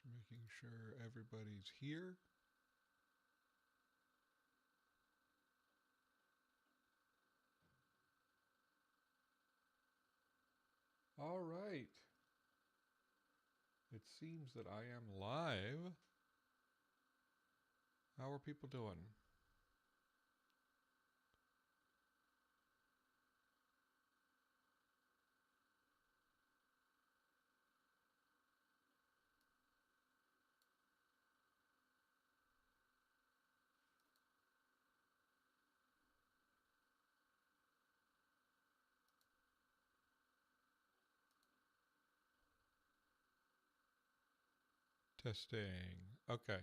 Making sure everybody's here. All right. It seems that I am live. How are people doing? Testing. Okay.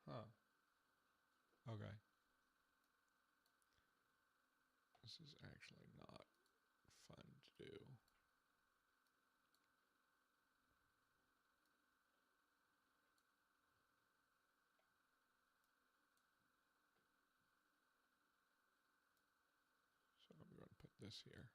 Huh. Okay. This is actually not fun to do. So I'm going to put this here.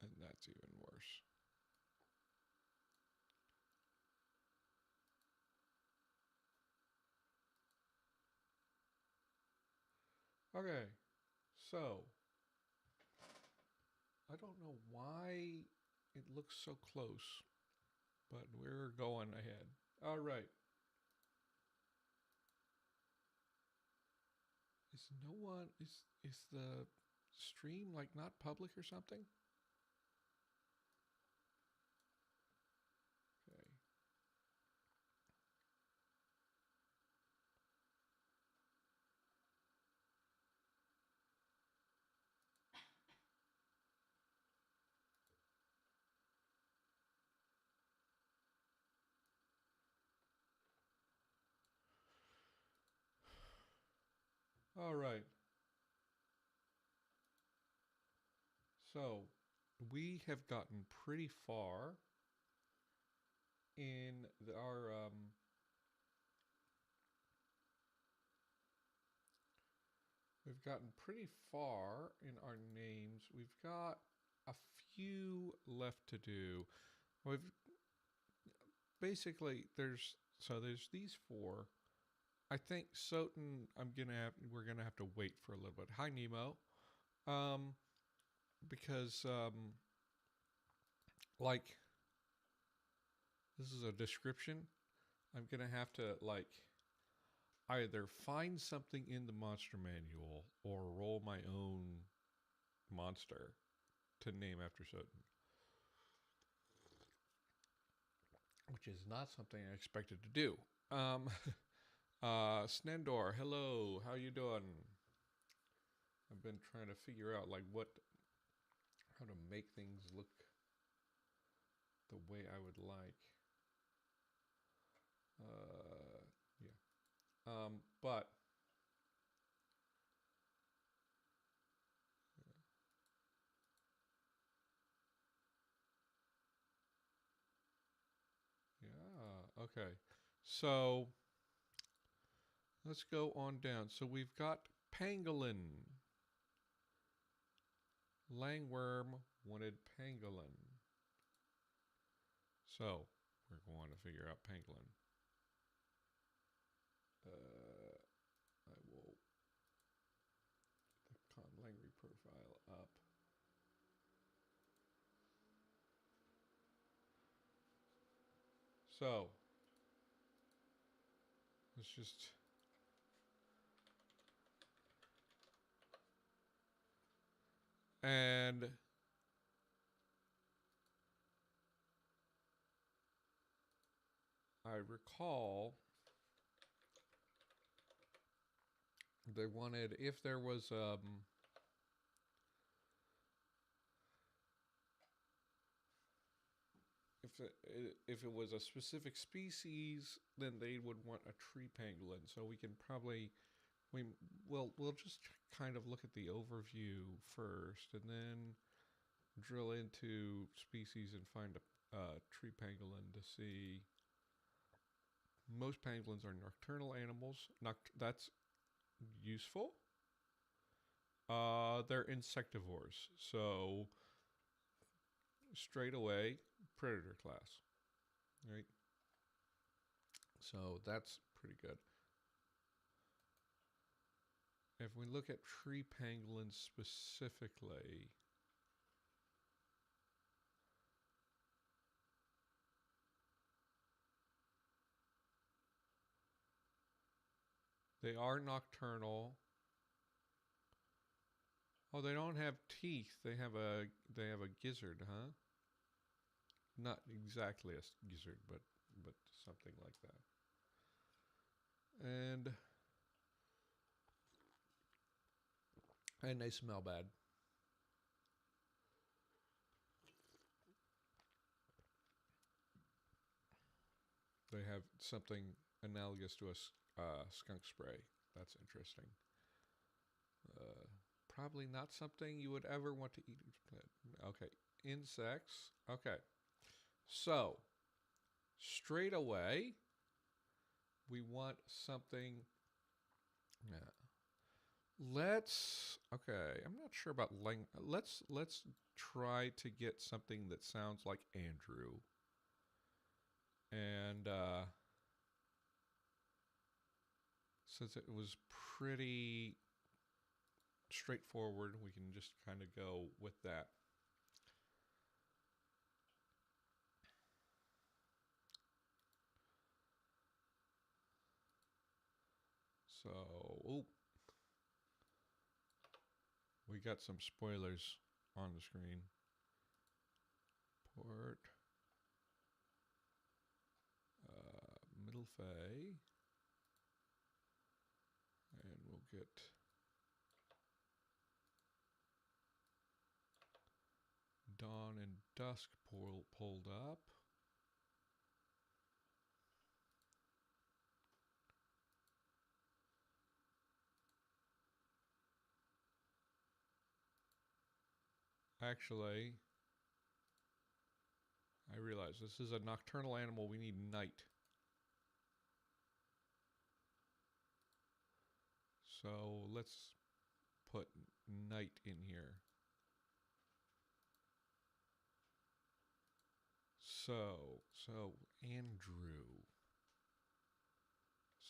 And that's even worse. Okay. So, I don't know why it looks so close, but we're going ahead. All right. Is no one is the stream like not public or something? Okay. All right. So, we have gotten pretty far in our we've gotten pretty far in our names. We've got a few left to do. We've basically there's these four. I think Soten we're gonna have to wait for a little bit. Hi Nemo. Um because like this is a description. I'm gonna have to like either find something in the monster manual or roll my own monster to name after Soten, which is not something I expected to do. Snendor, hello, how you doing? I've been trying to figure out like how to make things look the way I would like. Yeah. But yeah, okay. So let's go on down. So we've got pangolin. Langworm wanted pangolin. So we're going to figure out pangolin. I will the conlangery profile up. So let's just and I recall They wanted if there was if it was a specific species, then they would want a tree pangolin. So we can probably we'll just kind of look at the overview first, and then drill into species and find a tree pangolin to see. Most pangolins are nocturnal animals. That's useful. They're insectivores, so straight away predator class, right? So that's pretty good. If we look at tree pangolins specifically, they are nocturnal. Oh, they don't have teeth. They have a gizzard, huh? Not exactly a gizzard, but something like that. And they smell bad. They have something analogous to a skunk spray. That's interesting. Uh, Probably not something you would ever want to eat. Okay, insects. Okay, so straight away we want something. Yeah. Let's. Okay, I'm not sure about Let's try to get something that sounds like Andrew. And since it was pretty straightforward, we can just kind of go with that. So, oh, we got some spoilers on the screen. Port, Middle Fay, and we'll get Dawn and Dusk pulled up. Actually, I realize this is a nocturnal animal. We need night. So let's put night in here. So Andrew.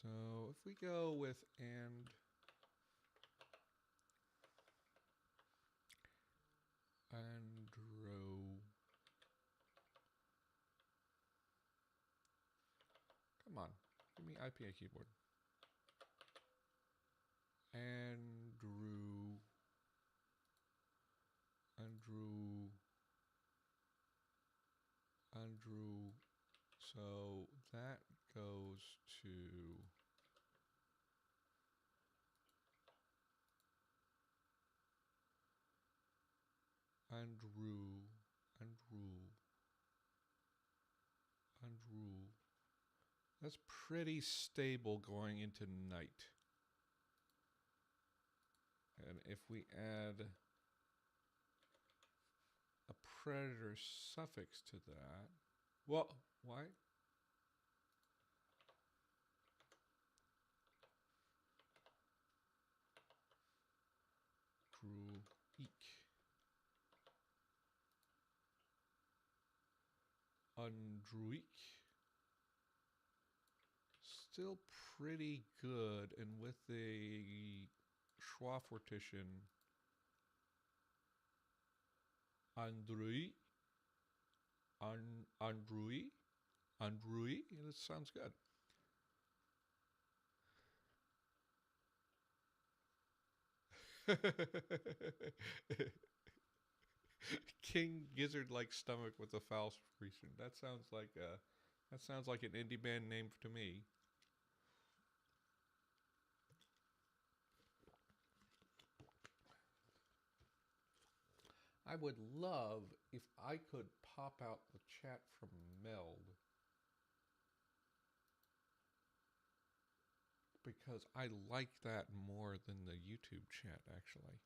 So if we go with Andrew. Come on, give me IPA keyboard. Andrew. So that goes to Andrew. That's pretty stable going into night. And if we add a predator suffix to that, well, why? Andruik. Still pretty good, and with the schwa fortition, Andrui, that sounds good. King Gizzard-like stomach with a foul secretion. That sounds like an indie band name to me. I would love if I could pop out the chat from Meld, because I like that more than the YouTube chat, actually.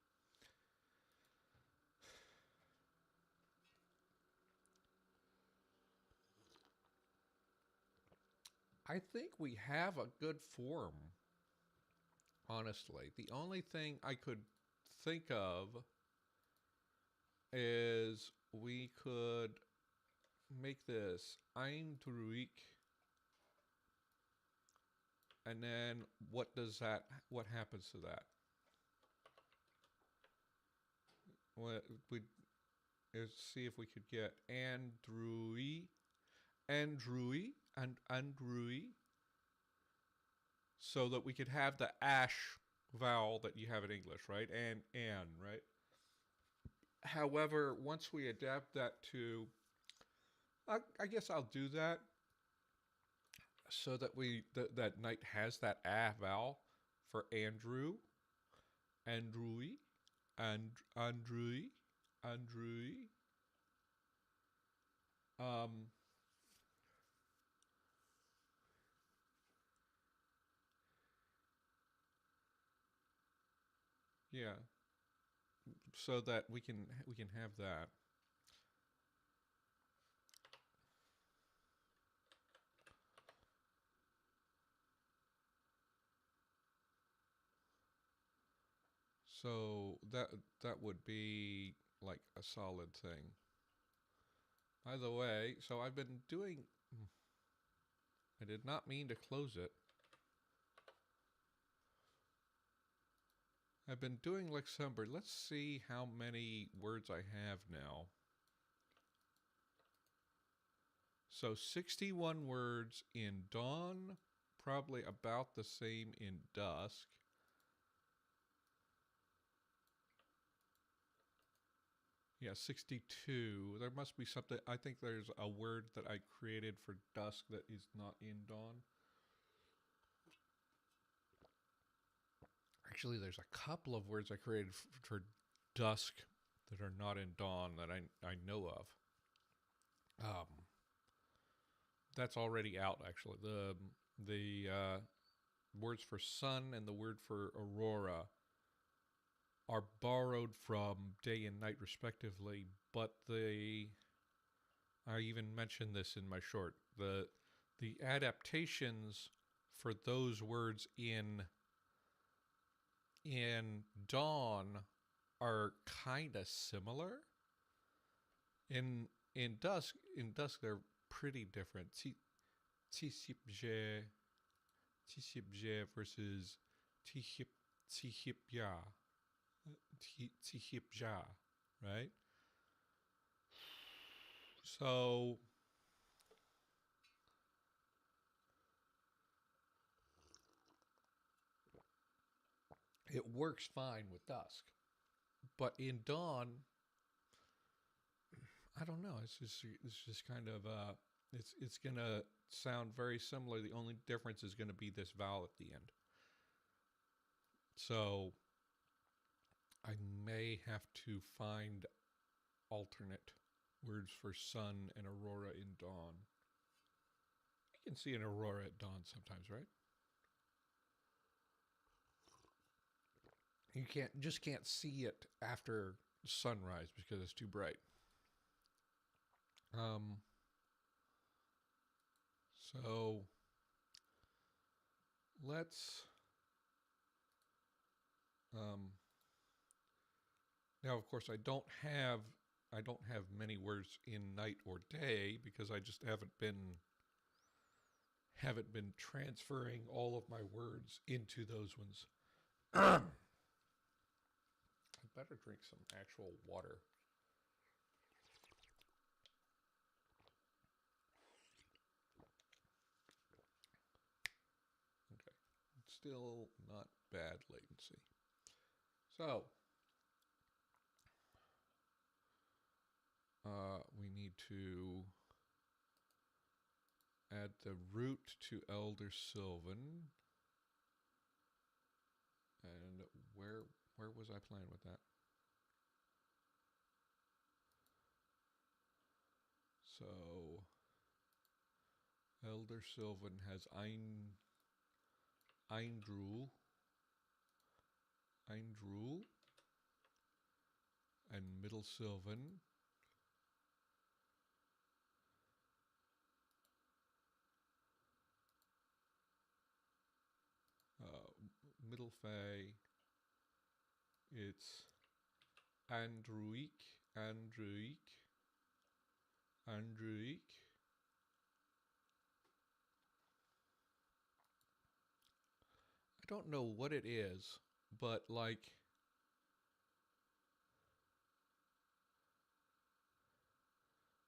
I think we have a good form, honestly. The only thing I could think of is we could make this Eindruck, and then what happens to that? What we see if we could get Andrewy, and Andrewy, so that we could have the ash vowel that you have in English, right? And, right? However, once we adapt that to, I guess I'll do that so that that knight has that vowel for Andrew, Andrewy, and Andrewy, Andrewy. Yeah, so that we can have that. So that would be like a solid thing. By the way, so I've been doing, I did not mean to close it. I've been doing Luxembourg. Let's see how many words I have now. So 61 words in Dawn, probably about the same in Dusk. Yeah, 62. There must be something. I think there's a word that I created for Dusk that is not in Dawn. Actually, there's a couple of words I created for Dusk that are not in Dawn that I know of. That's already out, actually. The words for sun and the word for aurora are borrowed from day and night, respectively. But I even mentioned this in my short. The adaptations for those words in Dawn are kind of similar. In Dusk they're pretty different. Tisipje versus Tihipja, right? So it works fine with Dusk, but in Dawn, I don't know. It's just kind of it's gonna sound very similar. The only difference is gonna be this vowel at the end. So I may have to find alternate words for sun and aurora in Dawn. You can see an aurora at dawn sometimes, right? You can't see it after sunrise because it's too bright. So let's now, of course, I don't have many words in night or day because I just haven't been transferring all of my words into those ones. I better drink some actual water. Okay, still not bad latency. So we need to add the root to Elder Sylvan. And where was I playing with that? So Elder Sylvan has Eindrul, and Middle Sylvan. Middle Fae, it's Andruik. I don't know what it is, but like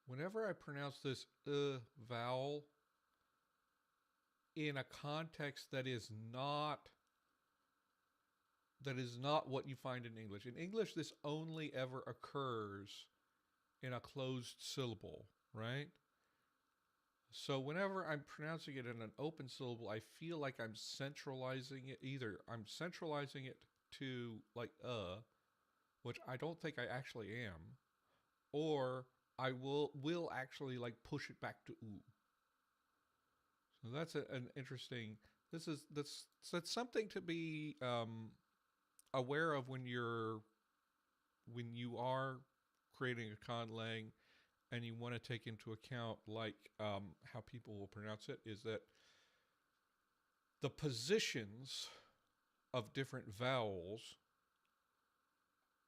whenever I pronounce this vowel in a context that is not what you find in English. In English, this only ever occurs in a closed syllable, right? So whenever I'm pronouncing it in an open syllable, I feel like I'm centralizing it. Either I'm centralizing it to like which I don't think I actually am, or I will actually like push it back to oo. So that's an interesting. That's something to be aware of when you are creating a conlang and you want to take into account like how people will pronounce it, is that the positions of different vowels,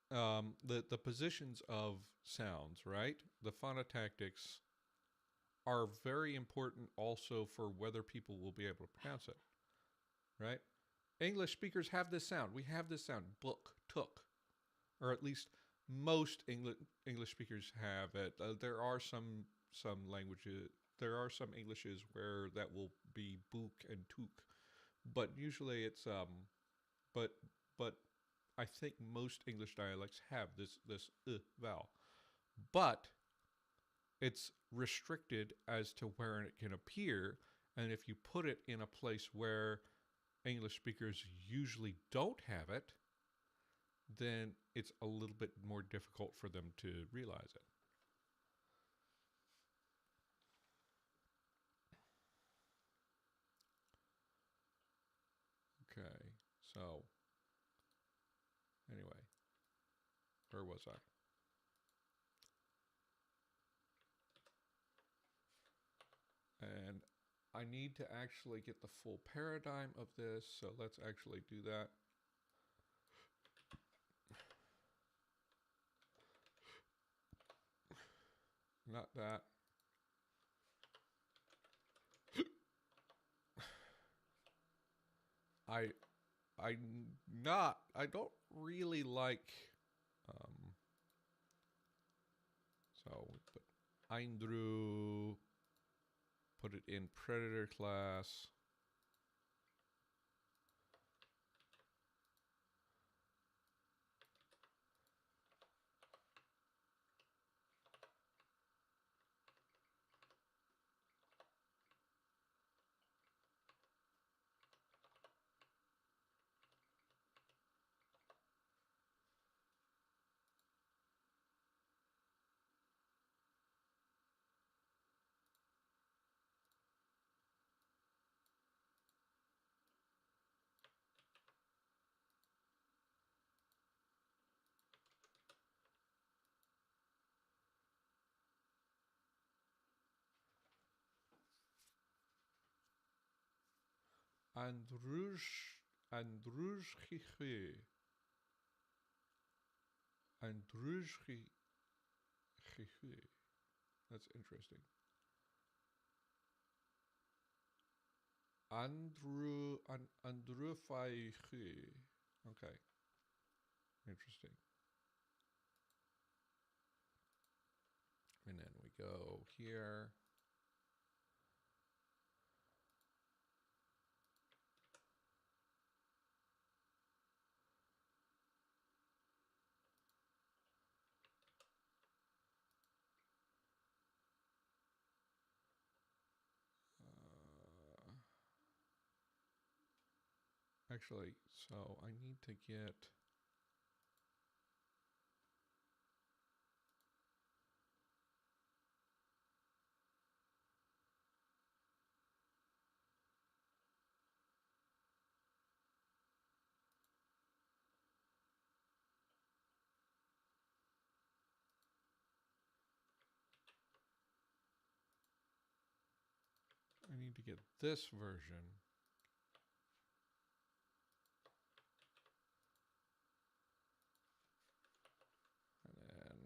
the positions of sounds, right? The phonotactics are very important also for whether people will be able to pronounce it, right? English speakers have this sound. We have this sound, book, took, or at least most English speakers have it. There are some languages, there are some Englishes where that will be book and took, but usually it's but I think most English dialects have this vowel, but it's restricted as to where it can appear, and if you put it in a place where English speakers usually don't have it, then it's a little bit more difficult for them to realize it. Okay, so anyway, where was I? And I need to actually get the full paradigm of this, so let's actually do that. Not that. I don't really like, so we put Eindru, put it in predator class. Andrujhi. That's interesting. Andrufaichi. Okay. Interesting. And then we go here. Actually, so I need to get need to get this version. And then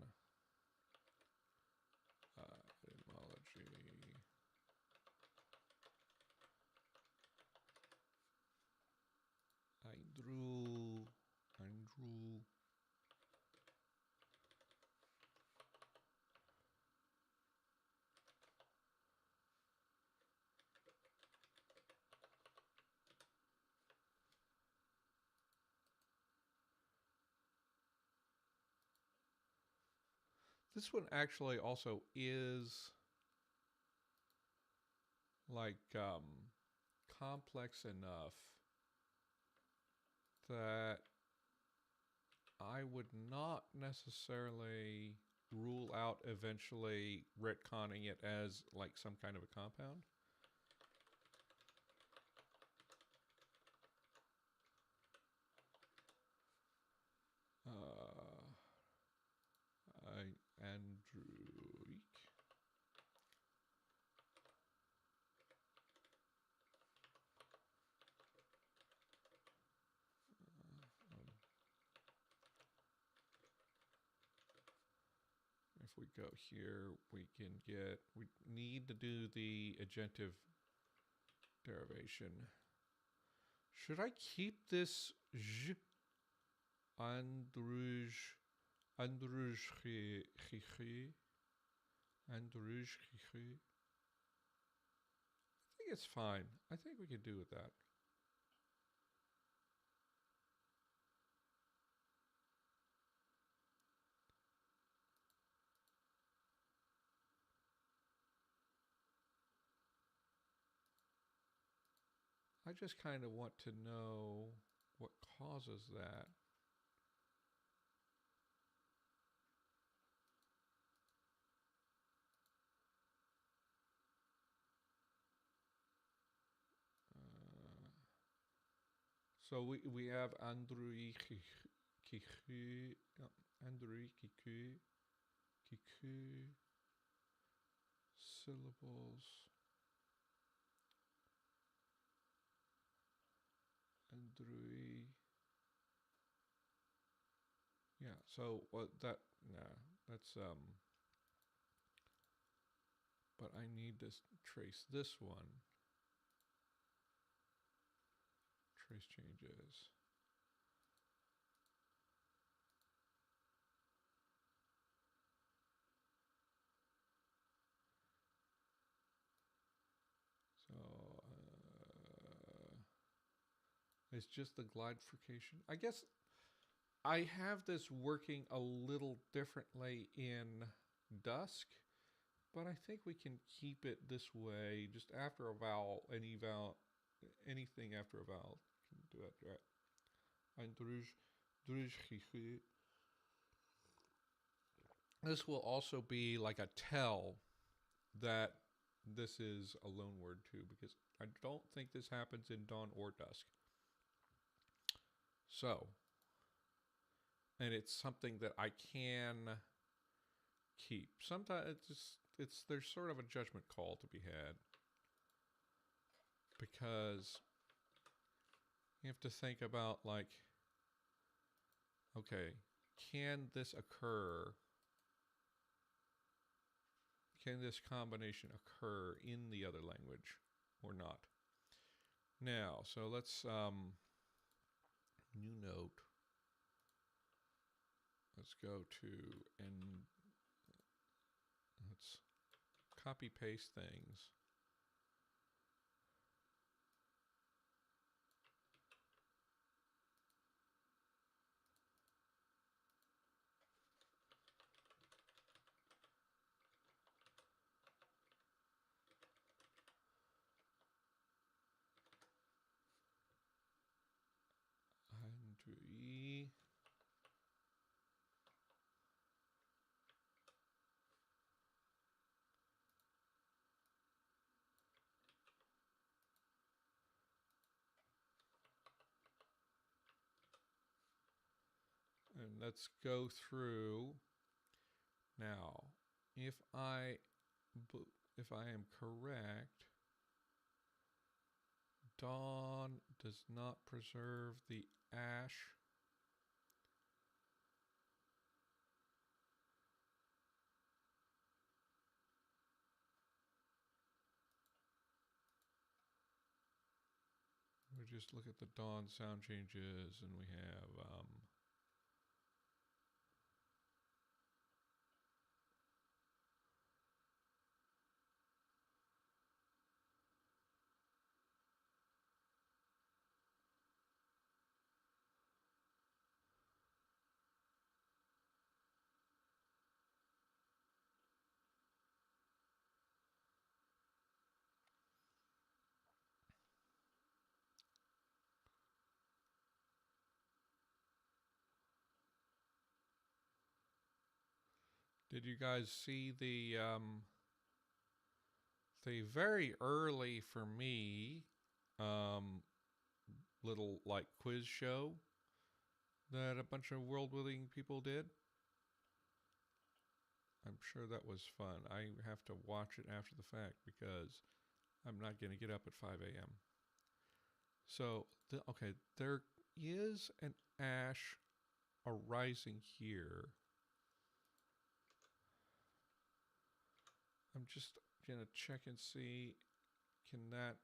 etymology. Andrew. This one actually also is like complex enough that I would not necessarily rule out eventually retconning it as like some kind of a compound. Andrewick. If we go here, we can get, we need to do the agentive derivation. Should I keep this j? Andruj I think it's fine. I think we can do with that. I just kind of want to know what causes that. So we have Andrui Kiku, Andrui Kiku, syllables, Andrui. Yeah. So what that? Nah, that's But I need to trace this one. Trace changes. So it's just the glidification. I guess I have this working a little differently in Dusk, but I think we can keep it this way. Just after a vowel, anything after a vowel can do it, right? And this will also be like a tell that this is a loan word too, because I don't think this happens in Dawn or Dusk. So, and it's something that I can keep. Sometimes there's sort of a judgment call to be had, because you have to think about like, okay, can this occur? Can this combination occur in the other language or not? Now, so let's new note. Let's go to and let's copy paste things. Andrei. And let's go through now. If I am correct, Dawn does not preserve the ash. We just look at the Dawn sound changes, and we have did you guys see the very early for me little like quiz show that a bunch of world-building people did? I'm sure that was fun. I have to watch it after the fact because I'm not going to get up at 5 a.m. So, okay, there is an ash arising here. I'm just going to check and see, can that...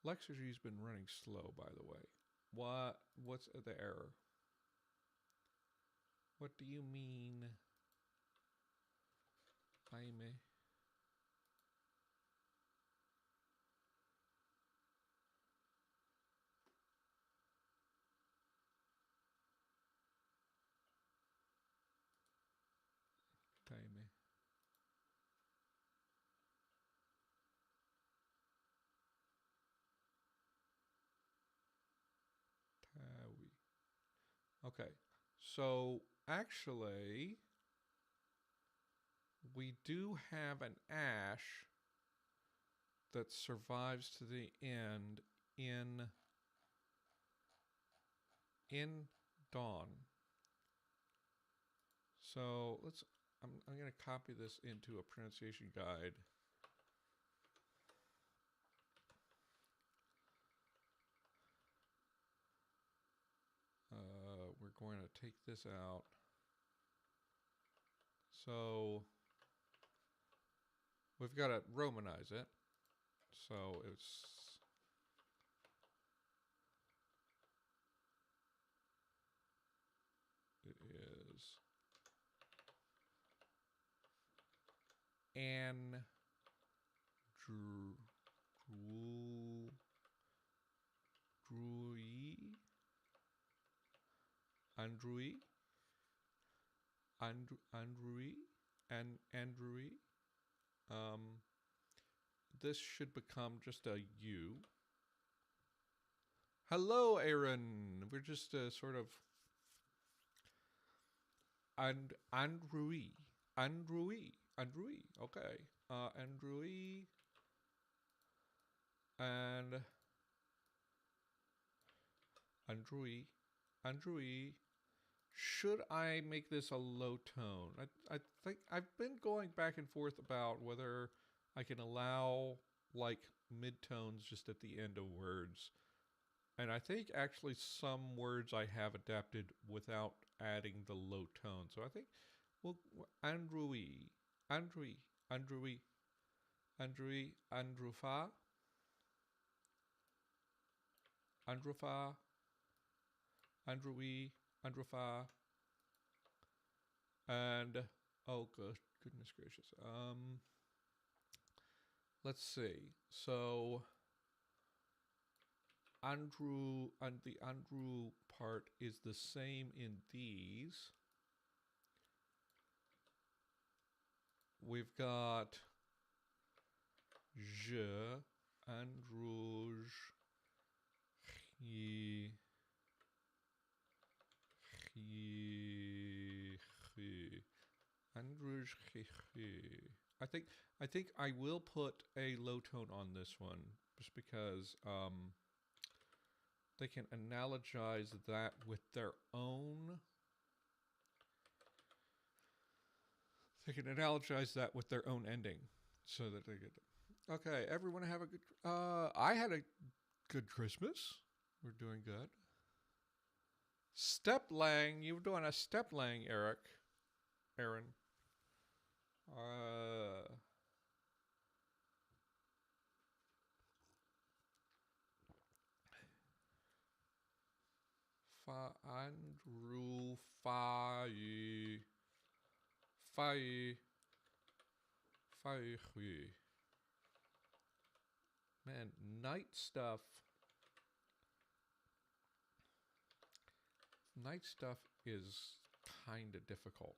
Lexigy's been running slow, by the way. What's the error? What do you mean? Jaime? Jaime. Tawi. Okay, so actually, we do have an ash that survives to the end in Dawn. So I'm going to copy this into a pronunciation guide. We're going to take this out. So we've got to Romanize it. So it is Andrew. This should become just a U. Hello, Aaron. We're just sort of Andrewy. Okay. Andrewy and Andrewy. Should I make this a low tone? I think I've been going back and forth about whether I can allow like midtones just at the end of words. And I think actually some words I have adapted without adding the low tone. So I think, well, Andrewy, Andrufa, Andrewy, Andrufa, and oh goodness gracious. Let's see. So Andrew and the Andrew part is the same in these. We've got je, Androuge, he. Androuge, I think I will put a low tone on this one just because they can analogize that with their own. They can analogize that with their own ending, so that they get. Okay, everyone have a good. I had a good Christmas. We're doing good. Step lang, you were doing a step lang, Eric. Aaron. Uh, Andrew Fai Fai. Man, night stuff. Night stuff is kind of difficult.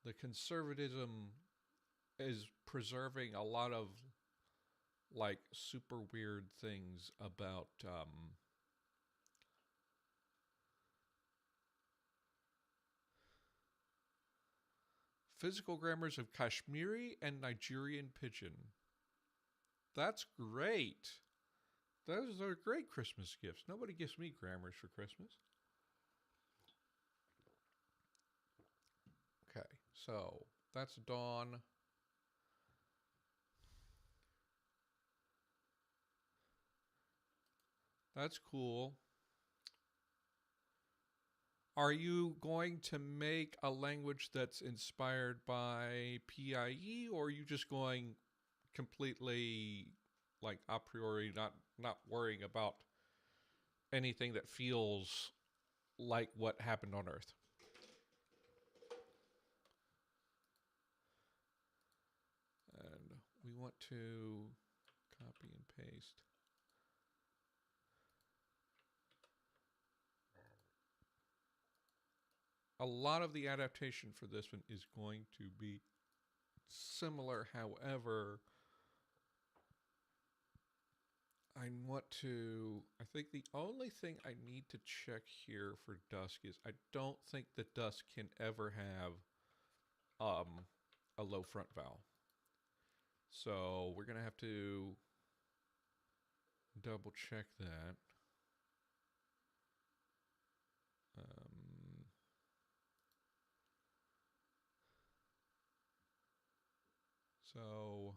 The conservatism is preserving a lot of like super weird things about physical grammars of Kashmiri and Nigerian pidgin. That's great. Those are great Christmas gifts. Nobody gives me grammars for Christmas. Okay, so that's Dawn. That's cool. Are you going to make a language that's inspired by PIE, or are you just going completely like a priori, not worrying about anything that feels like what happened on Earth? And we want to copy and paste. A lot of the adaptation for this one is going to be similar. However, I think the only thing I need to check here for Dusk is I don't think that Dusk can ever have a low front vowel. So we're going to have to double check that. So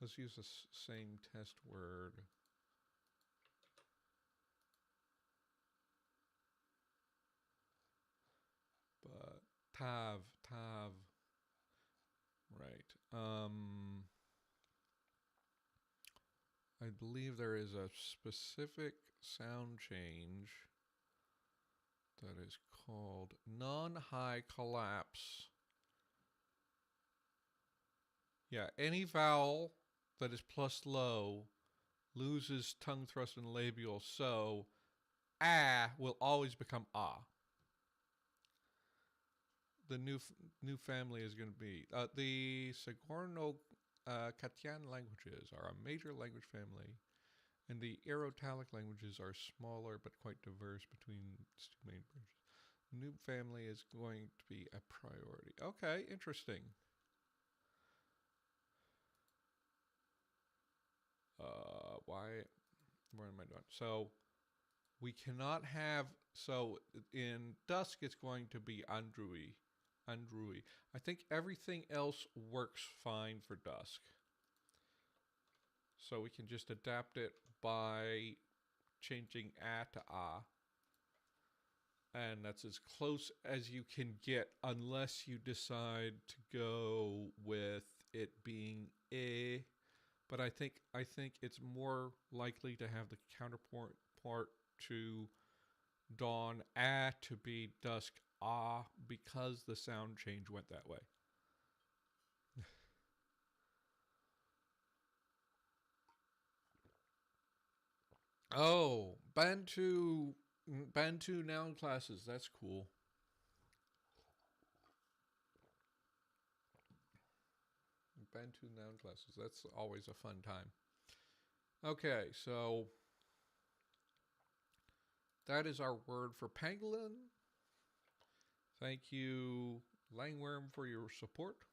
let's use the same test word. But tav. Right. I believe there is a specific sound change that is called non-high collapse. Yeah, any vowel that is plus low loses tongue thrust and labial, so ah will always become ah. The new family is going to be the Sigorno-Katian languages are a major language family, and the Aero-Italic languages are smaller but quite diverse between its two main branches. The new family is going to be a priority. Okay, interesting. What am I doing? So we cannot have, so in Dusk it's going to be Andrui. I think everything else works fine for Dusk. So we can just adapt it by changing a to ah. And that's as close as you can get unless you decide to go with it being a. But I think it's more likely to have the counterpart part to Dawn to be Dusk because the sound change went that way. Oh, Bantu noun classes. That's cool. Bantu noun classes. That's always a fun time. Okay, so that is our word for pangolin. Thank you, Langworm, for your support.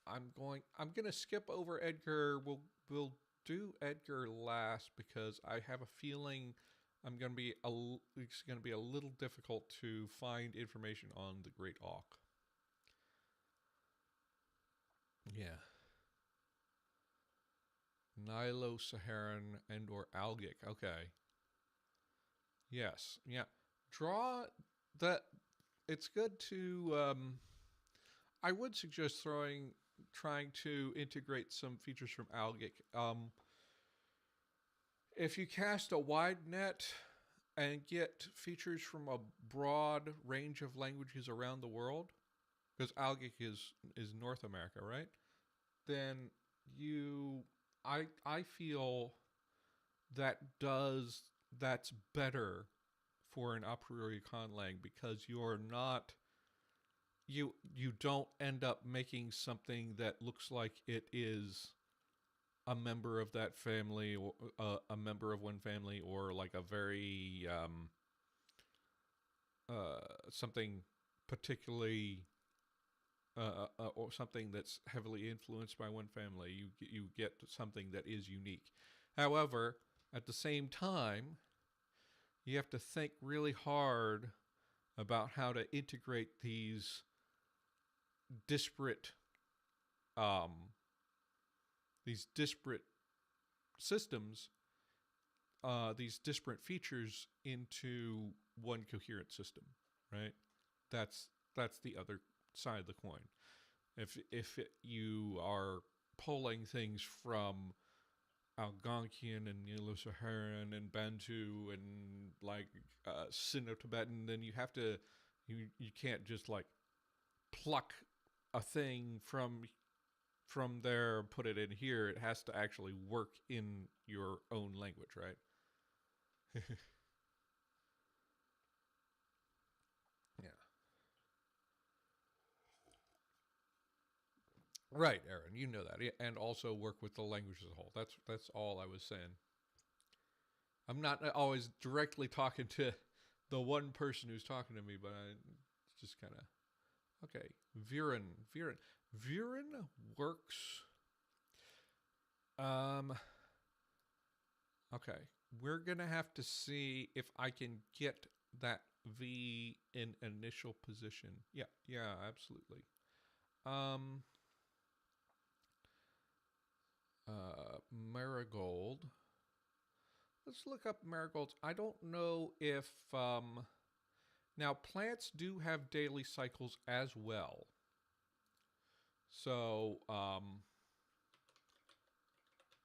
I'm gonna skip over Edgar. We'll do Edgar last because I have a feeling it's gonna be a little difficult to find information on the Great Auk. Yeah. Nilo-Saharan and or algic. Okay. Yes. Yeah. Draw that. It's good to. I would suggest trying to integrate some features from algic. If you cast a wide net and get features from a broad range of languages around the world, because algic is North America, right? Then you, I feel that does that's better for an a priori conlang because you're not you don't end up making something that looks like it is a member of that family or a member of one family or like a very something particularly or something that's heavily influenced by one family. You get something that is unique. However, at the same time, you have to think really hard about how to integrate disparate um, these disparate systems, these disparate features into one coherent system, right? That's that's the other side of the coin. You are pulling things from Algonquian and Nilo-Saharan and Bantu and like Sino-Tibetan, then you can't just like pluck a thing from there, put it in here. It has to actually work in your own language, right? Yeah. Right, Aaron. You know that, and also work with the language as a whole. That's all I was saying. I'm not always directly talking to the one person who's talking to me, but I just kind of okay. Viren works. Um. Okay, we're gonna have to see if I can get that V in initial position. Yeah, yeah, absolutely. Um. Marigold. Let's look up marigolds. I don't know if now plants do have daily cycles as well. So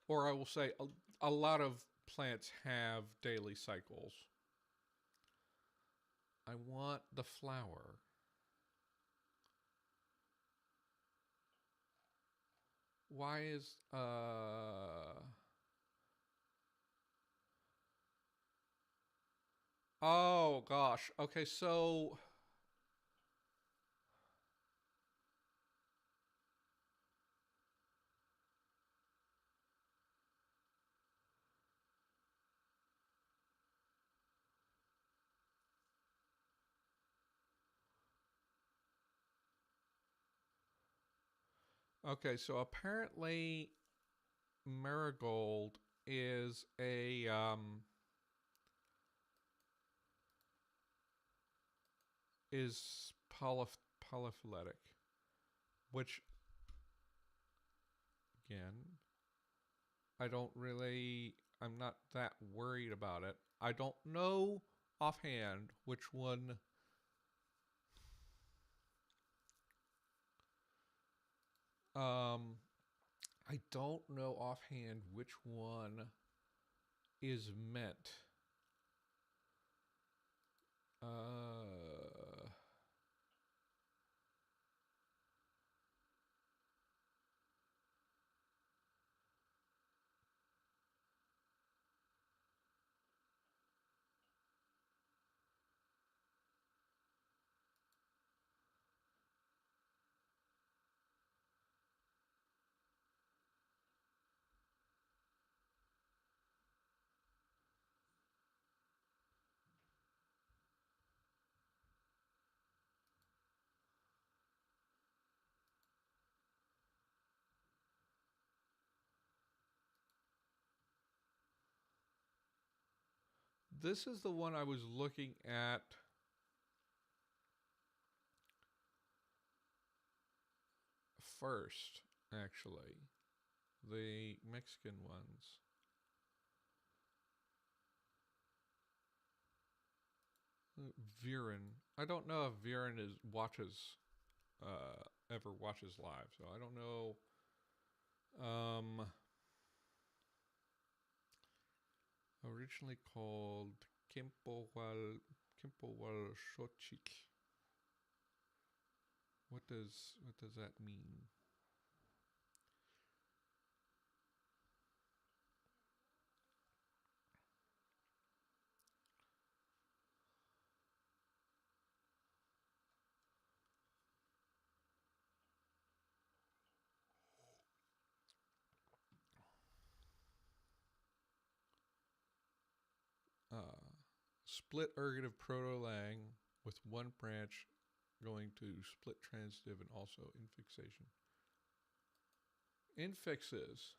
or I will say a lot of plants have daily cycles. I want the flower. Why is oh gosh. Okay, so okay, so apparently marigold is a is polyphyletic, which again, I'm not that worried about it. I don't know offhand which one. Um, I don't know offhand which one is meant. Uh, this is the one I was looking at first. actually. The Mexican ones. Viren. I don't know if Viren ever watches live, so I don't know. Originally called Kempowalxochitl. What does that mean? Split ergative proto-lang with one branch going to split transitive and also infixation. Infixes.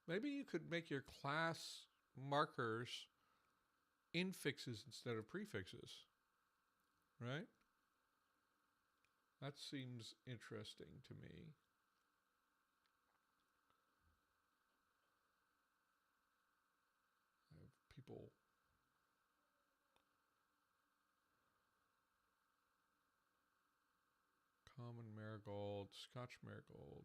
Maybe you could make your class markers infixes instead of prefixes, right? That seems interesting to me. I have people common marigold, Scotch marigold.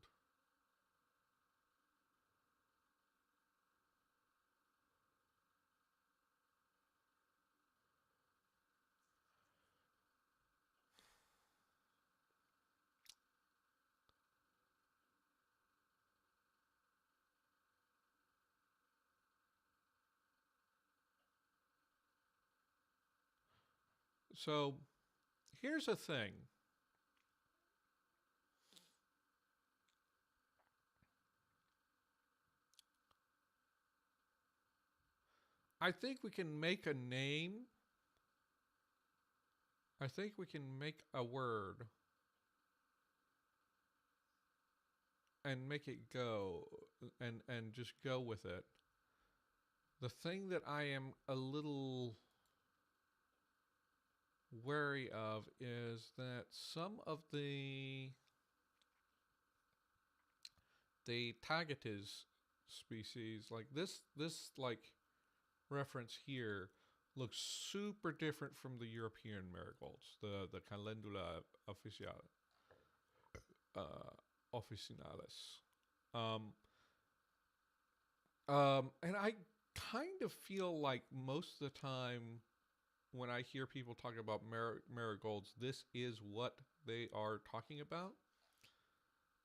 So here's a thing. I think we can make a name. I think we can make a word and make it go and just go with it. The thing that I am a little wary of is that some of the Tagetes species, like this like reference here, looks super different from the European marigolds, the Calendula officinalis. And I kind of feel like most of the time when I hear people talk about marigolds, this is what they are talking about.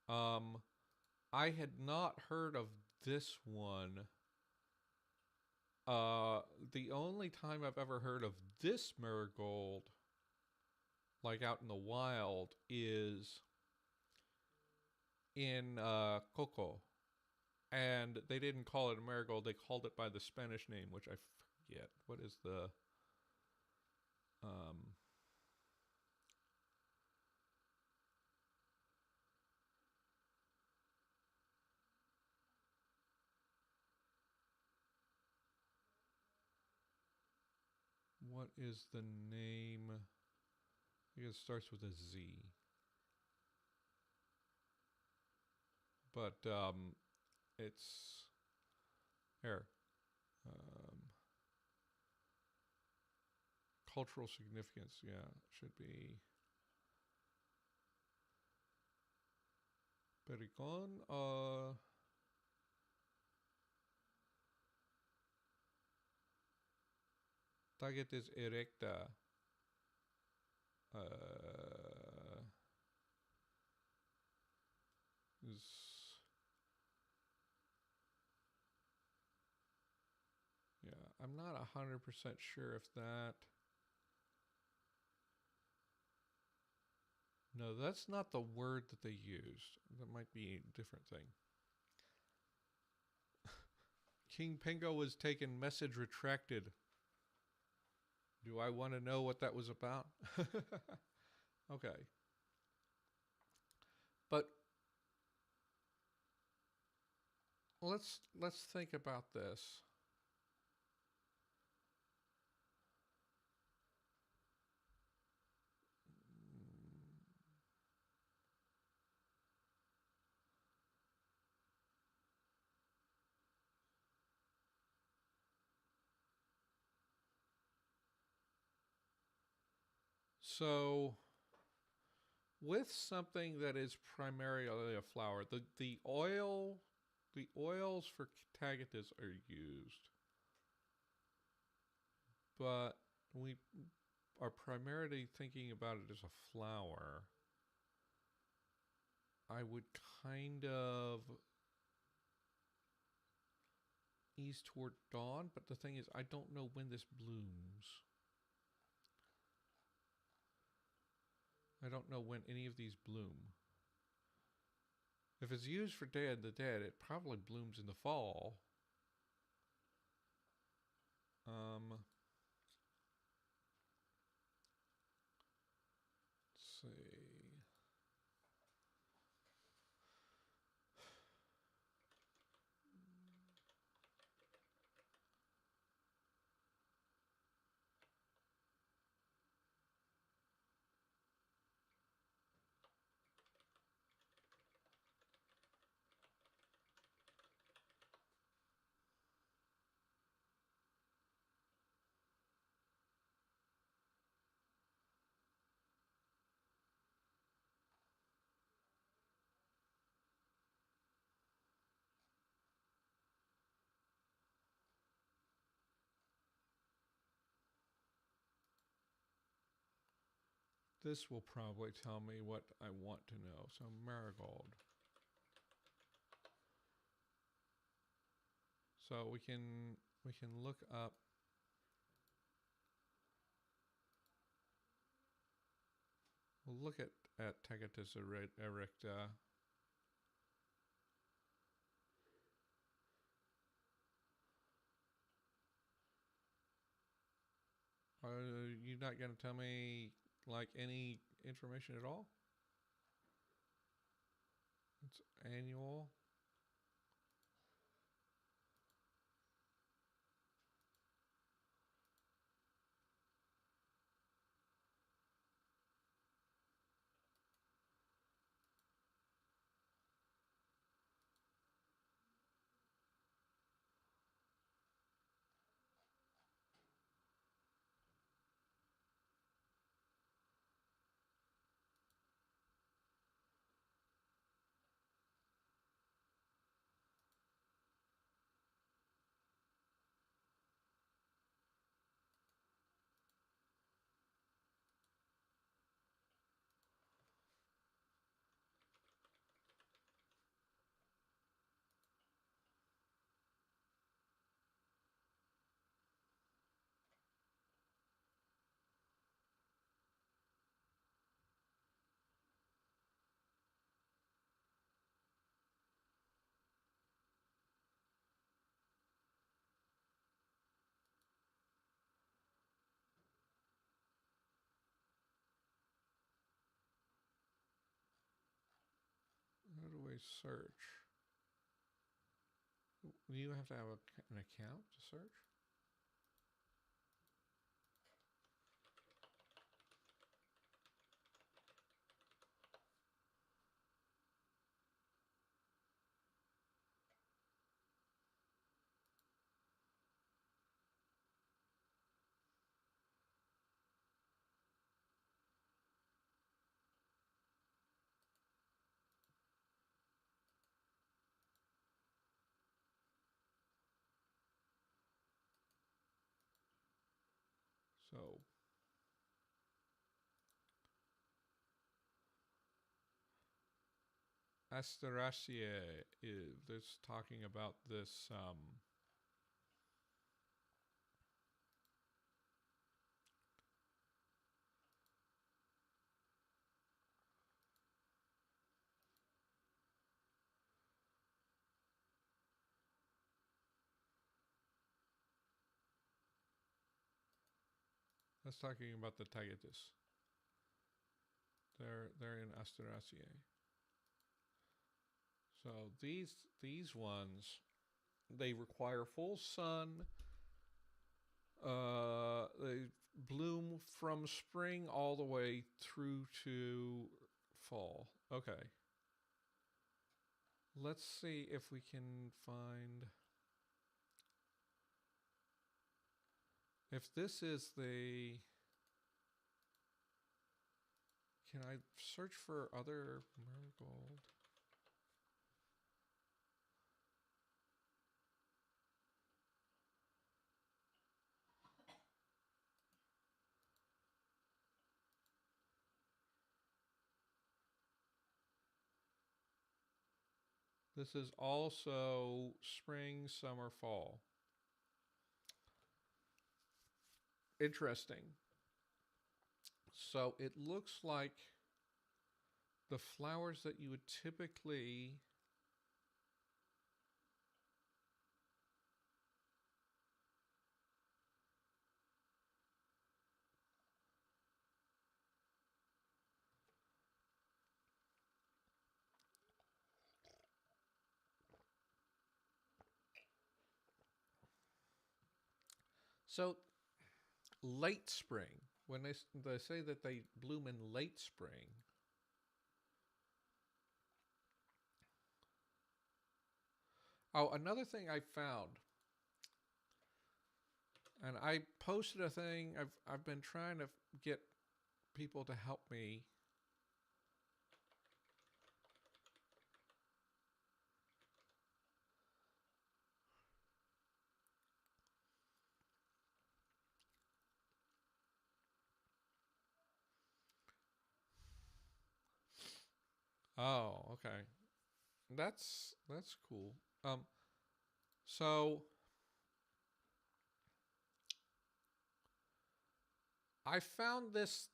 I had not heard of this one. The only time I've ever heard of this marigold, like out in the wild, is in Coco. And they didn't call it a marigold, they called it by the Spanish name, which I forget. What is the... what is the name? I think it starts with a Z. But it's here. Cultural significance, yeah, should be Pericon. Tagetes erecta. Yeah, I'm not 100% sure if that... No, that's not the word that they used. That might be a different thing. King Pingo was taken, message retracted. Do I want to know what that was about? Okay. But let's think about this. So with something that is primarily a flower, the oils for Tagetes are used, but we are primarily thinking about it as a flower. I would kind of ease toward dawn, but the thing is, I don't know when this blooms. I don't know when any of these bloom. If it's used for Day of the Dead, it probably blooms in the fall. Let's see. This will probably tell me what I want to know. So marigold. So we can look up. We'll look at Tagetes erecta. Are you not going to tell me like any information at all? It's annual. How do I search? Do you have to have an account to search? So Asteraceae is this talking about this that's talking about the Tagetes. They're in Asteraceae. So these ones, they require full sun. They bloom from spring all the way through to fall. Okay. Let's see if we can find. If this is the Can I search for other marigold? This is also spring, summer, fall. Interesting. So it looks like the flowers that you would typically so late spring, when they say that they bloom in late spring. Oh, another thing I found, and I posted a thing. I've been trying to get people to help me. Oh, okay. That's cool. So I found this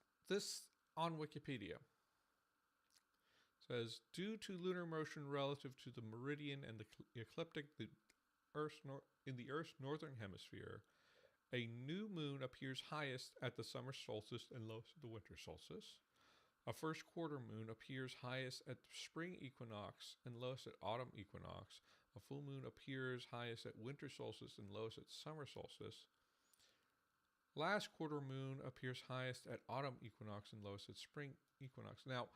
on Wikipedia. It says due to lunar motion relative to the meridian and the ecliptic, in the Earth's northern hemisphere, a new moon appears highest at the summer solstice and lowest at the winter solstice. A first quarter moon appears highest at the spring equinox and lowest at autumn equinox. A full moon appears highest at winter solstice and lowest at summer solstice. Last quarter moon appears highest at autumn equinox and lowest at spring equinox. Now,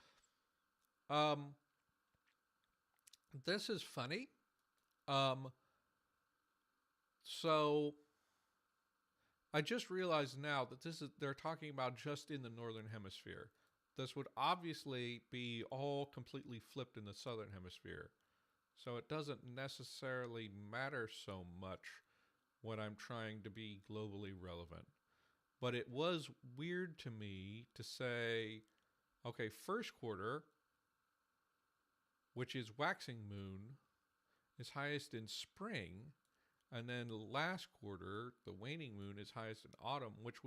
this is funny. So I just realized now that they're talking about just in the northern hemisphere. This would obviously be all completely flipped in the southern hemisphere. So it doesn't necessarily matter so much when I'm trying to be globally relevant. But it was weird to me to say, okay, first quarter, which is waxing moon, is highest in spring, and then last quarter, the waning moon, is highest in autumn, which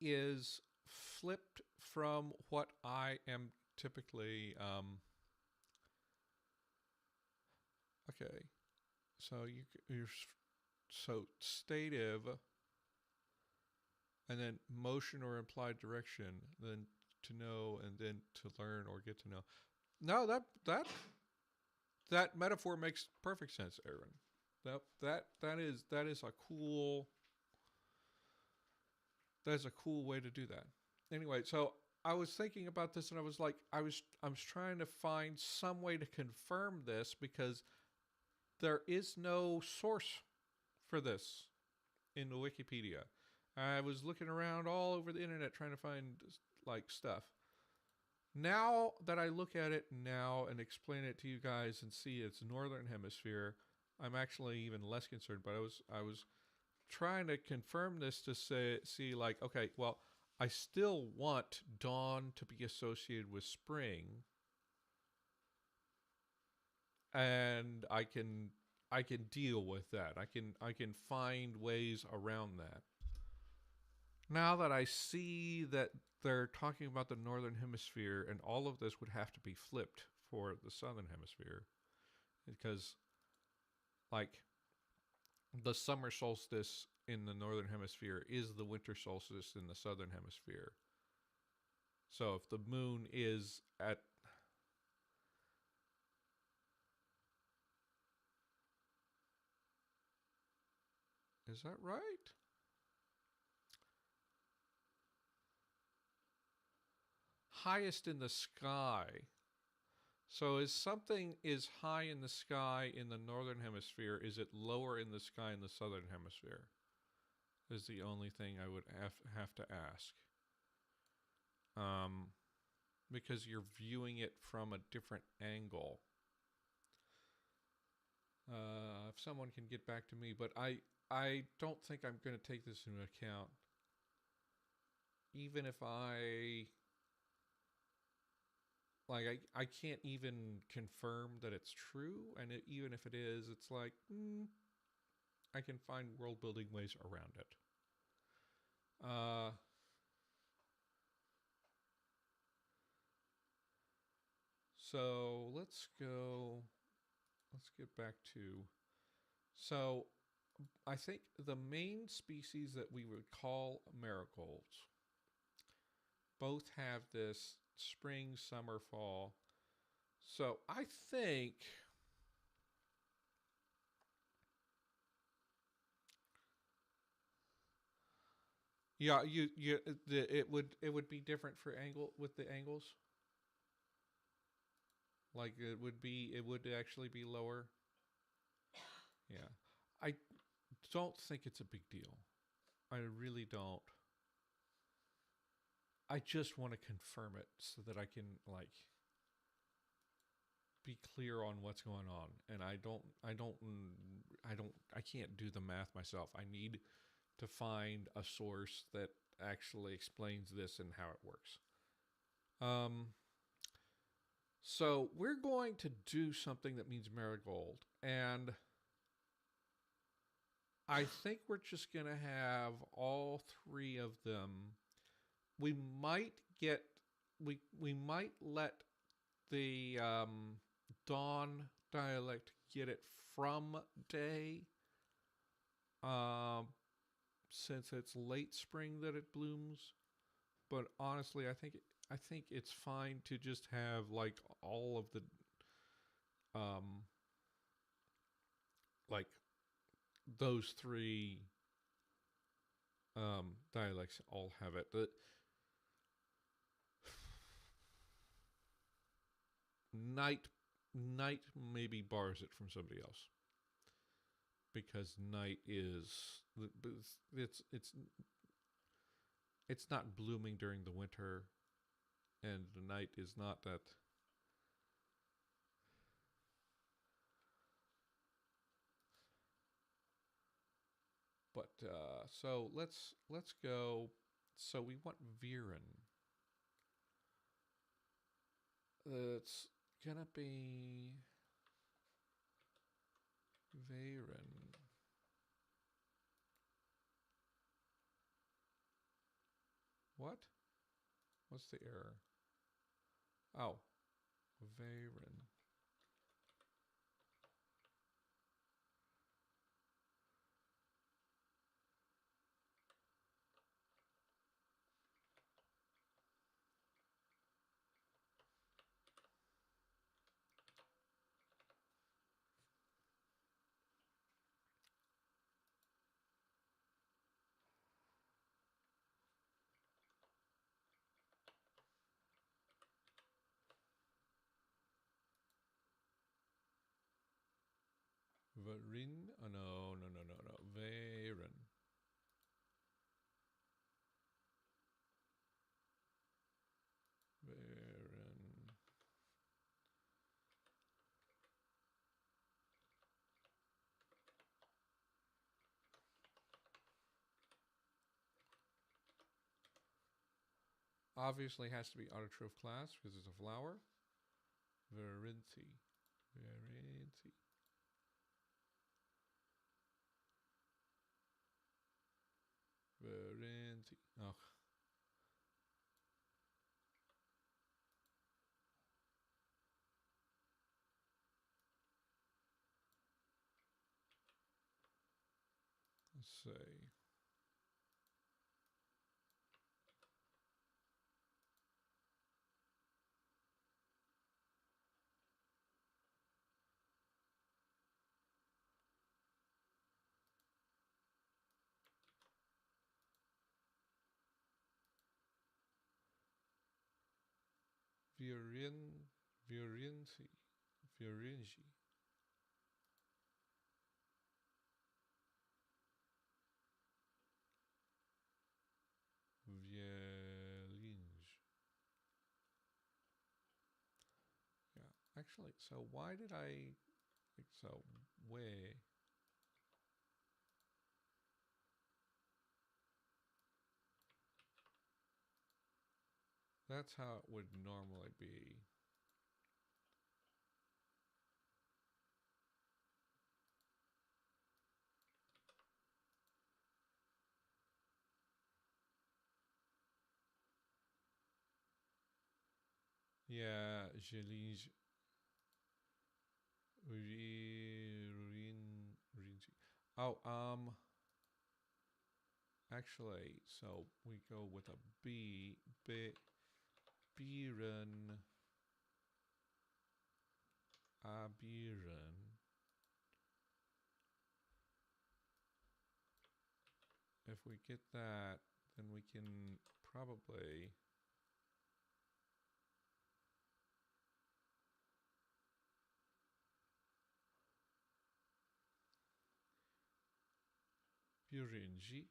is flipped from what I am typically. Okay, so you're so stative, and then motion or implied direction, then to know, and then to learn or get to know. No, that metaphor makes perfect sense, Aaron. That is a cool. That's a cool way to do that. Anyway, so I was thinking about this, and I was like, I was trying to find some way to confirm this because there is no source for this in the Wikipedia. I was looking around all over the internet trying to find like stuff. Now that I look at it now and explain it to you guys and see its northern hemisphere, I'm actually even less concerned. But I was trying to confirm this to see like, okay, well, I still want dawn to be associated with spring, and I can deal with that. I can find ways around that. Now that I see that they're talking about the northern hemisphere, and all of this would have to be flipped for the southern hemisphere, because like the summer solstice in the northern hemisphere is the winter solstice in the southern hemisphere. So if the moon is at is that right? Highest in the sky. So is something is high in the sky in the northern hemisphere, is it lower in the sky in the southern hemisphere? Is the only thing I would have to ask. um, because you're viewing it from a different angle. If someone can get back to me, but I don't think I'm going to take this into account. Even if I can't even confirm that it's true, and even if it is, it's like, I can find world building ways around it. So let's get back to, so I think the main species that we would call marigolds both have this spring, summer, fall. So I think yeah, it would be different for angle with the angles. Like it would actually be lower. Yeah. I don't think it's a big deal. I really don't. I just want to confirm it so that I can like be clear on what's going on, and I can't do the math myself. I need to find a source that actually explains this and how it works. So we're going to do something that means marigold, and I think we're just going to have all three of them. We might get we might let the dawn dialect get it from day, since it's late spring that it blooms. But honestly, I think it's fine to just have like all of the like those three dialects all have it. The night maybe bars it from somebody else, because night is it's not blooming during the winter, and the night is not that. But so let's go. So we want Viren. It's gonna be Viren. What? What's the error? Oh, Viren. Varin? Oh, no. Varen. Varen. Obviously has to be autotroph class because it's a flower. Varinci. Varinci. Varinci. Oh. Let's see. Virinci. Virinci. Vielinge. actually, so why did I, so way, that's how it would normally be. Yeah, Jelinj, oh, actually, so we go with a B, Biren, Abiren. If we get that, then we can probably Birinji.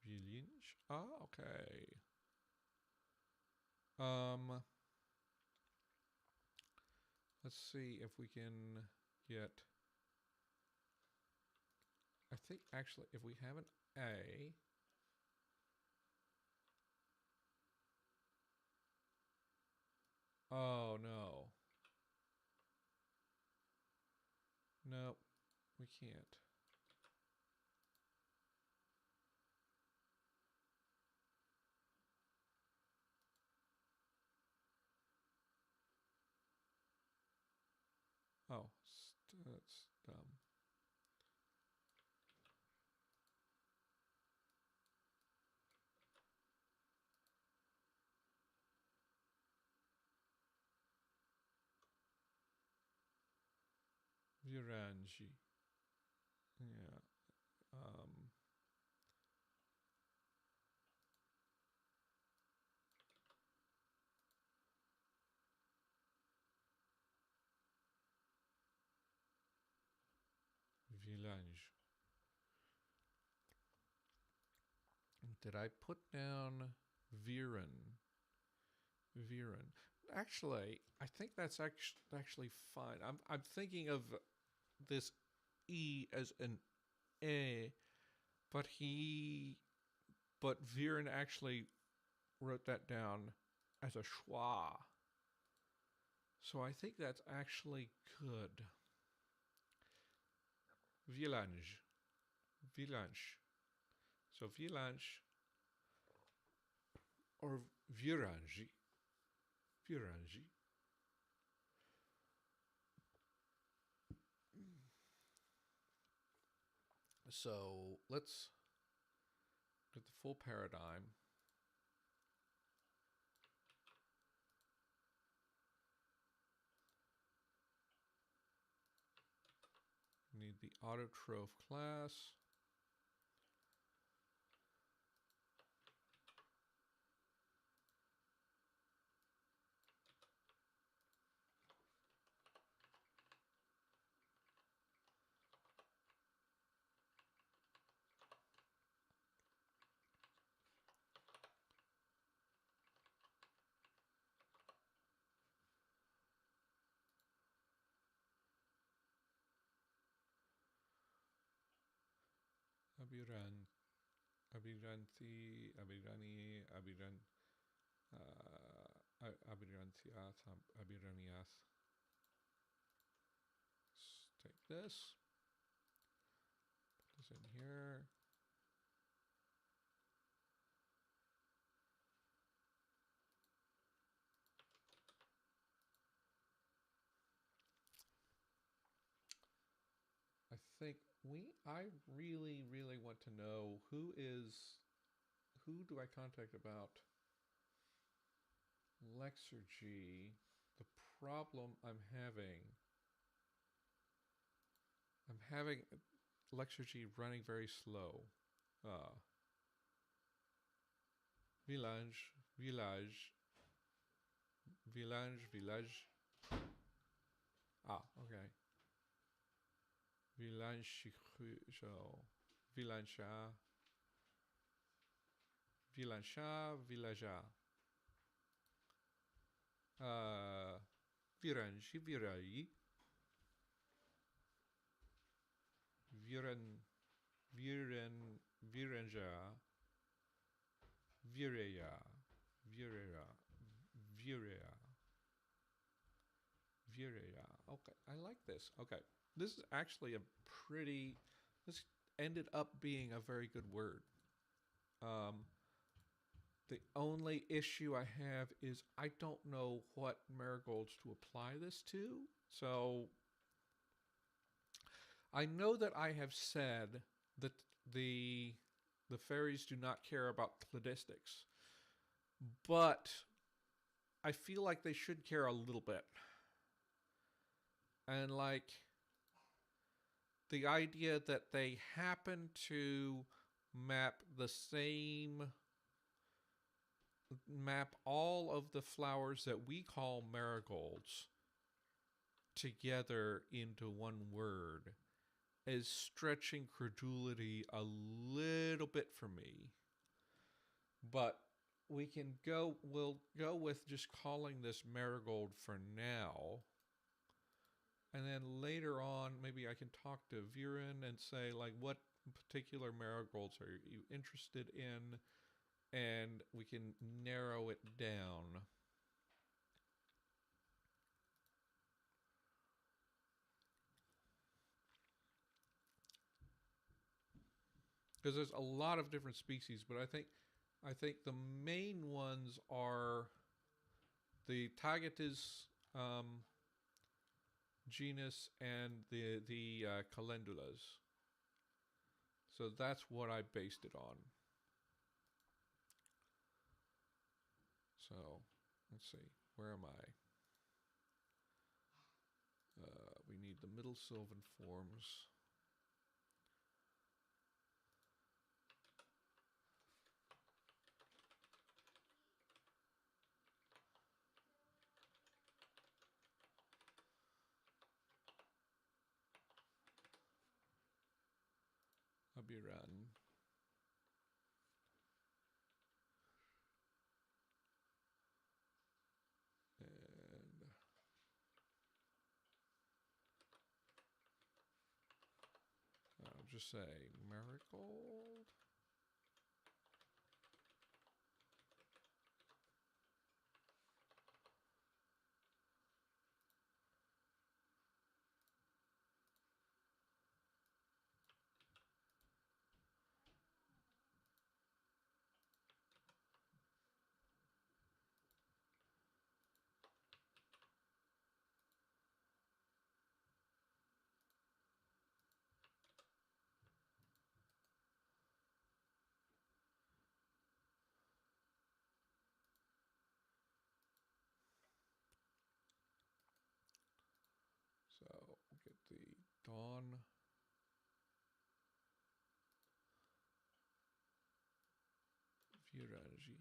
Vilinj. Ah, okay. Let's see if we can get. I think actually, if we have an A. Oh no. Nope, we can't. Oh, that's dumb. Viranji. Yeah. Village. Did I put down Viren? Viren. Actually, I think that's actually fine. I'm thinking of this E as an A, but Viren actually wrote that down as a schwa. So I think that's actually good. Village. Village. So village or Viranji. Viranji. So let's get the full paradigm. Need the autotroph class. Abiraniath. Let's take this. Put this in here. I think I really want to know who do I contact about Lexergy. The problem I'm having Lexergy running very slow. Village. Ah, okay. Villancicho. Villancia. Villancia. Villaja. Viranji. Virai. Viran. Viran. Viranja. Vireya. Vireya. Vireya. Vireya. Okay, I like this. Okay, this is actually a pretty. This ended up being a very good word. Um, the only issue I have is I don't know what marigolds to apply this to. So I know that I have said that the the fairies do not care about cladistics, but I feel like they should care a little bit. And like the idea that they happen to map the same map all of the flowers that we call marigolds together into one word is stretching credulity a little bit for me. But we'll go with just calling this marigold for now. And then later on, maybe I can talk to Viren and say, like, what particular marigolds are you interested in? And we can narrow it down. Because there's a lot of different species, but I think the main ones are the Tagetes genus and the calendulas. So that's what I based it on. So let's see, where am I? We need the middle sylvan forms. Abiran. And I'll just say marigold. So we'll get the Dawn. Viragi.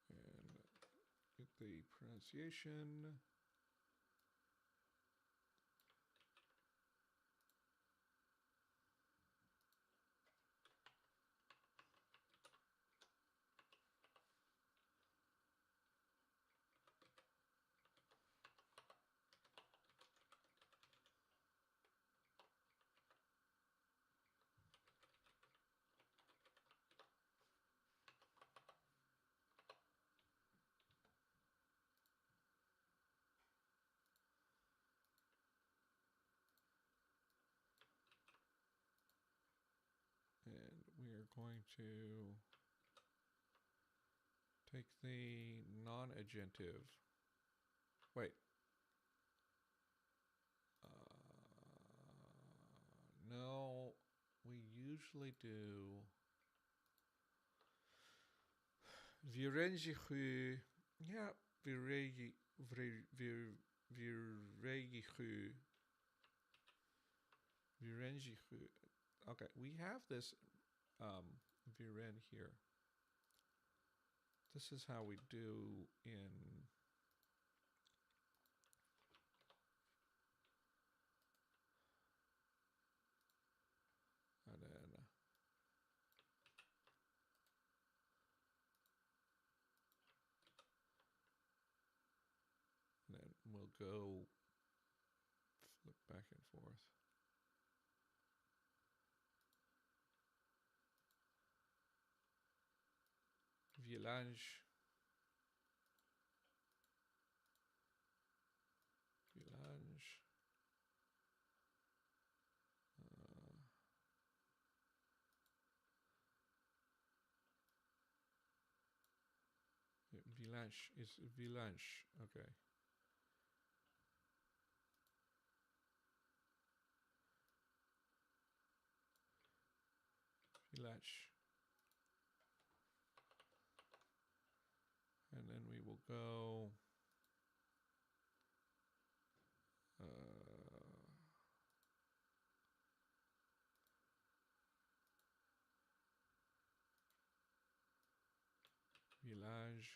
And get the pronunciation. And we are going to take the non-agentive. Wait. No, we usually do. Virenjichu. Yeah, Viregi. Virenjichu. Virenjichu. Okay, we have this Viren here. This is how we do in and then we'll go flip back and forth. Village. Village. Village is village. Okay. Village. And then we will go village.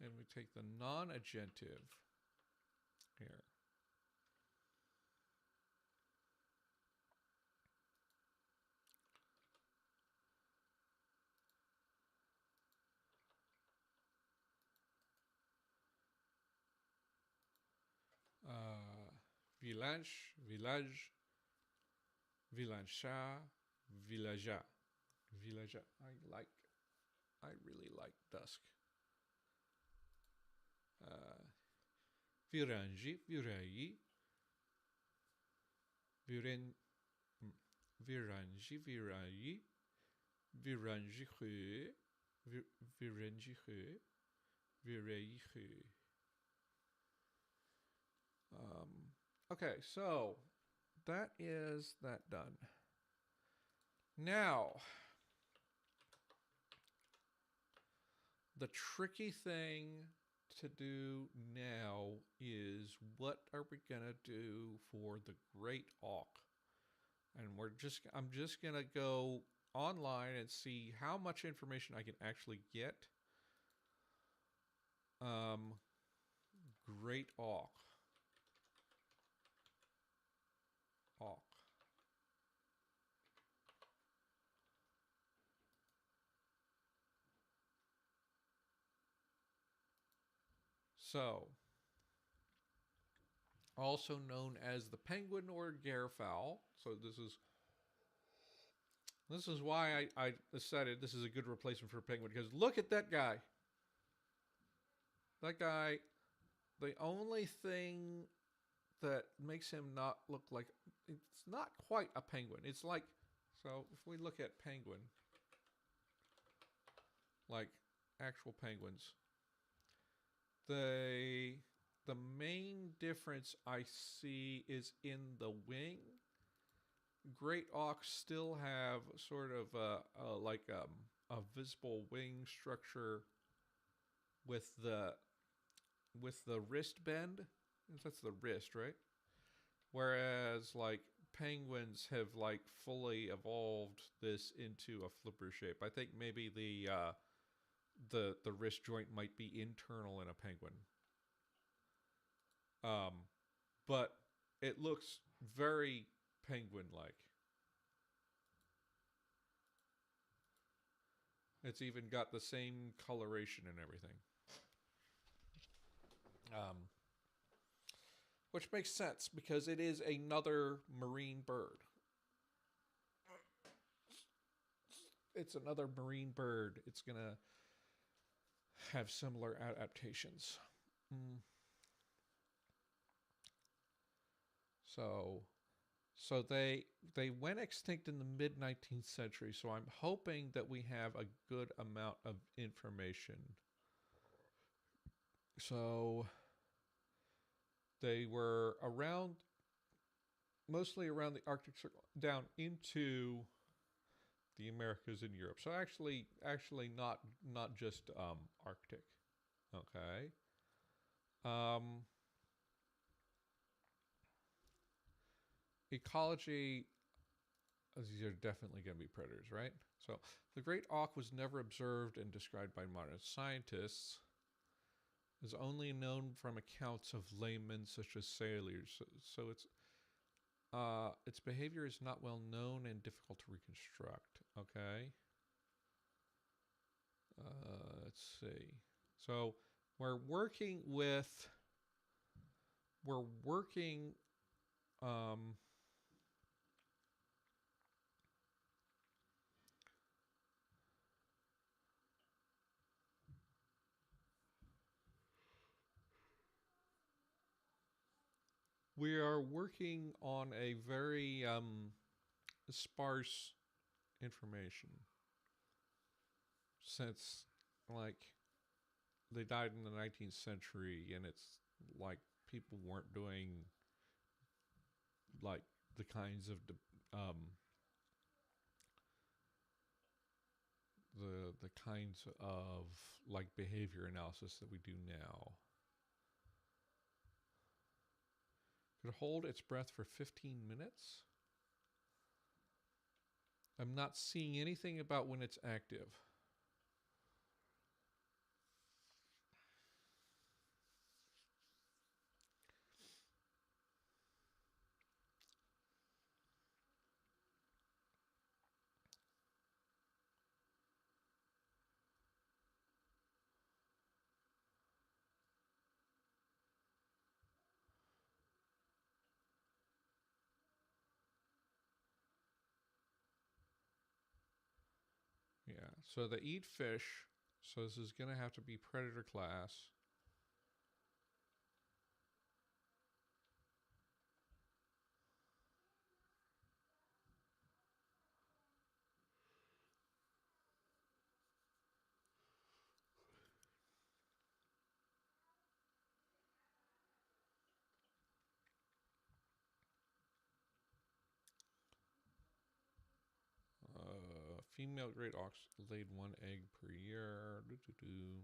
And we take the non-agentive here. Village, village, villageois, villageois, villageois. I really like Dusk. Viranji, virayi, viren, viranji, virayi, viranji hu, viranji hu, virayi hu. Okay, so that is that done. Now, the tricky thing to do now is what are we gonna do for the Great Auk? And I'm just gonna go online and see how much information I can actually get. Great Auk. So, also known as the penguin or garefowl. So this is why I decided this is a good replacement for a penguin, because look at that guy. That guy, the only thing that makes him not look like, it's not quite a penguin. It's like, so if we look at penguin, like actual penguins, the main difference I see is in the wing. Great auks still have sort of a visible wing structure with the wrist bend. That's the wrist, right? Whereas like penguins have like fully evolved this into a flipper shape. I think maybe the wrist joint might be internal in a penguin. But it looks very penguin-like. It's even got the same coloration and everything. Which makes sense because it is another marine bird. It's another marine bird. It's going to have similar adaptations. So So they went extinct in the mid 19th century. So I'm hoping that we have a good amount of information. So they were around, mostly around the Arctic Circle, down into the Americas and Europe. So actually not just Arctic. Okay. Um, ecology. These are definitely going to be predators, right? So the great auk was never observed and described by modern scientists. Is only known from accounts of laymen such as sailors. So its behavior is not well known and difficult to reconstruct. Okay. Let's see. So we're working with we're working um, we are working on a very sparse information since like they died in the 19th century and it's like people weren't doing like the kinds of the kinds of like behavior analysis that we do now. Could hold its breath for 15 minutes. I'm not seeing anything about when it's active. Yeah, so they eat fish, so this is going to have to be predator class. Female great ox laid 1 egg per year. Doo-doo-doo.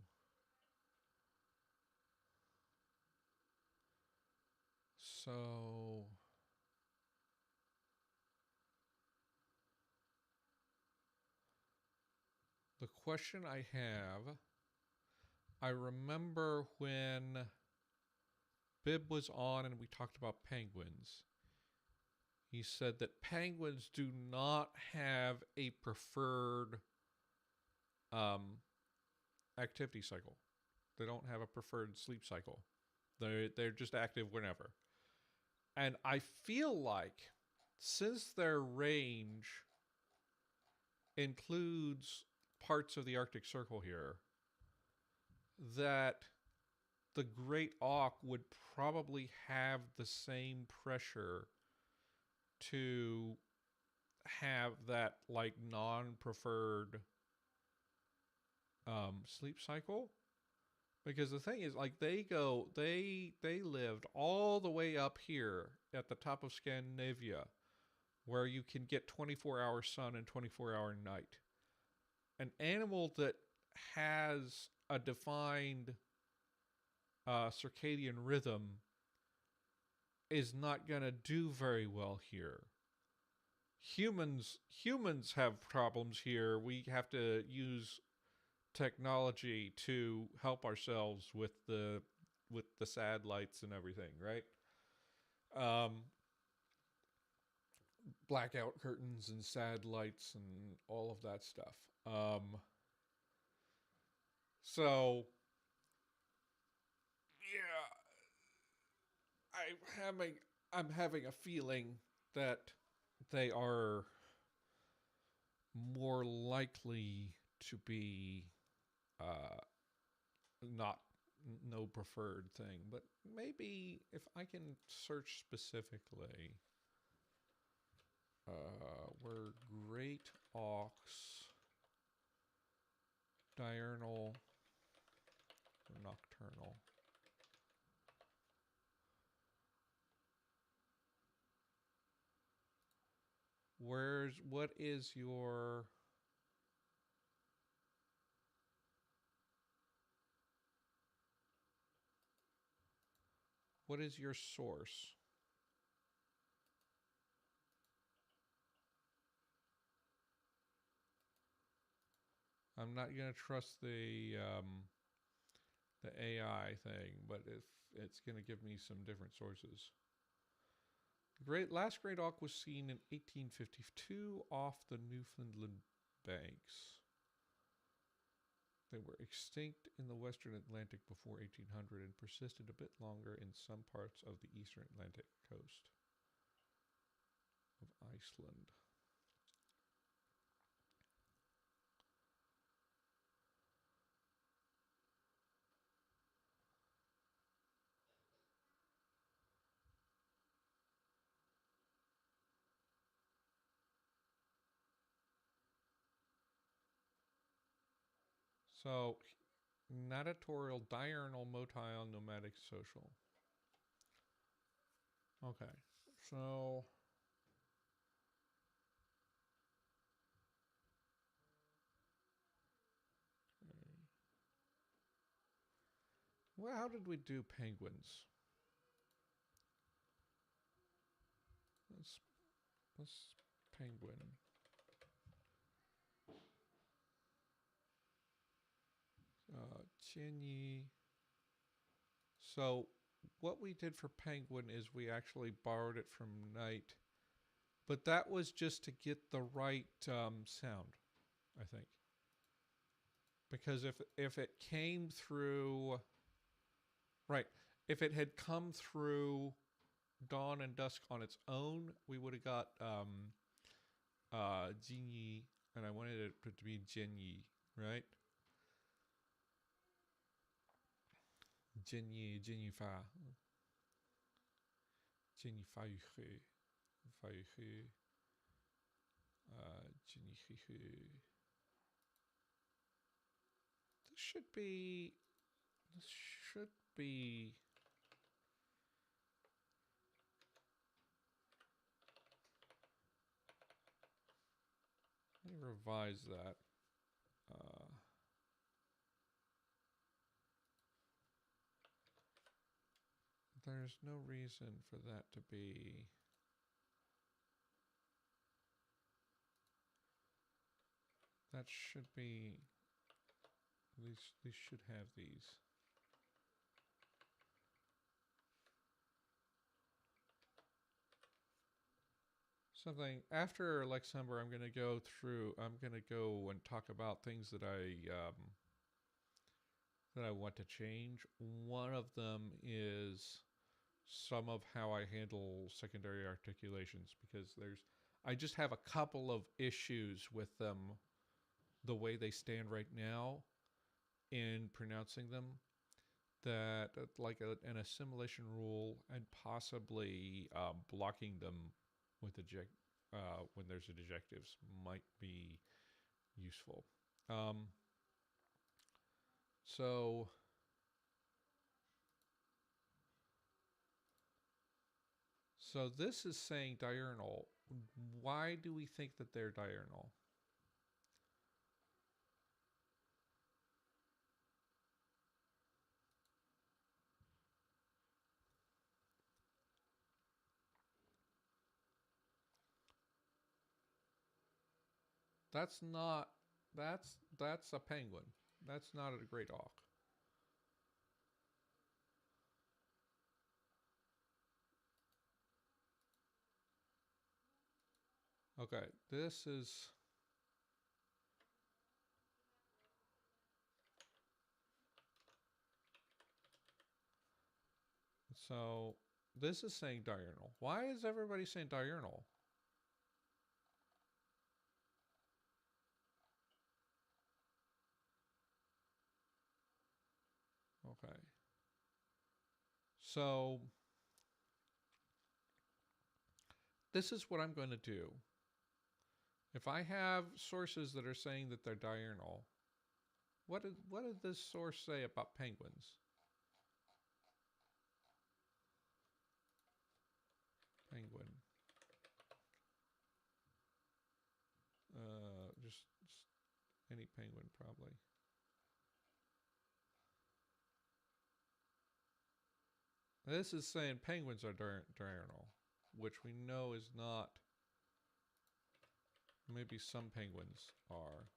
So the question I have, I remember when Bib was on and we talked about penguins. He said that penguins do not have a preferred activity cycle. They don't have a preferred sleep cycle. They're just active whenever. And I feel like since their range includes parts of the Arctic Circle here, that the great auk would probably have the same pressure to have that like non-preferred sleep cycle. Because the thing is, like, they lived all the way up here at the top of Scandinavia, where you can get 24-hour sun and 24-hour night. An animal that has a defined circadian rhythm is not going to do very well here. Humans have problems here. We have to use technology to help ourselves with the sad lights and everything, right? Blackout curtains and sad lights and all of that stuff. So yeah, I'm having a feeling that they are more likely to be not no preferred thing, but maybe if I can search specifically. We're great auks, diurnal, or nocturnal. What is your... What is your source? I'm not gonna trust the AI thing, but if it's gonna give me some different sources. Last great auk was seen in 1852 off the Newfoundland banks. They were extinct in the western Atlantic before 1800 and persisted a bit longer in some parts of the eastern Atlantic coast of Iceland. So, natatorial, diurnal, motile, nomadic, social. Okay, so... Well, how did we do penguins? Let's penguin. Chinyi. So what we did for penguin is we actually borrowed it from night, but that was just to get the right sound, I think. Because if it came through, right, if it had come through Dawn and Dusk on its own, we would have got Jinyi, and I wanted it to be Jinyi, right? Jinyi, Jinyi Fa. Jinyi Fa Yu He. Fa Yu He. Jinyi He He. This should be... Let me revise that. There's no reason for that to be... That should be... These should have these. Something after Luxembourg, I'm gonna go through. I'm gonna go and talk about things that I want to change. One of them is some of how I handle secondary articulations, because I just have a couple of issues with them, the way they stand right now in pronouncing them, that like an assimilation rule and possibly blocking them with when there's adjectives might be useful. So this is saying diurnal. Why do we think that they're diurnal? That's not... That's a penguin. That's not a great auk. Okay, this is... So this is saying diurnal. Why is everybody saying diurnal? Okay. So this is what I'm going to do. If I have sources that are saying that they're diurnal, what did this source say about penguins? Penguin. Just any penguin probably. This is saying penguins are diurnal, which we know is not. Maybe some penguins are.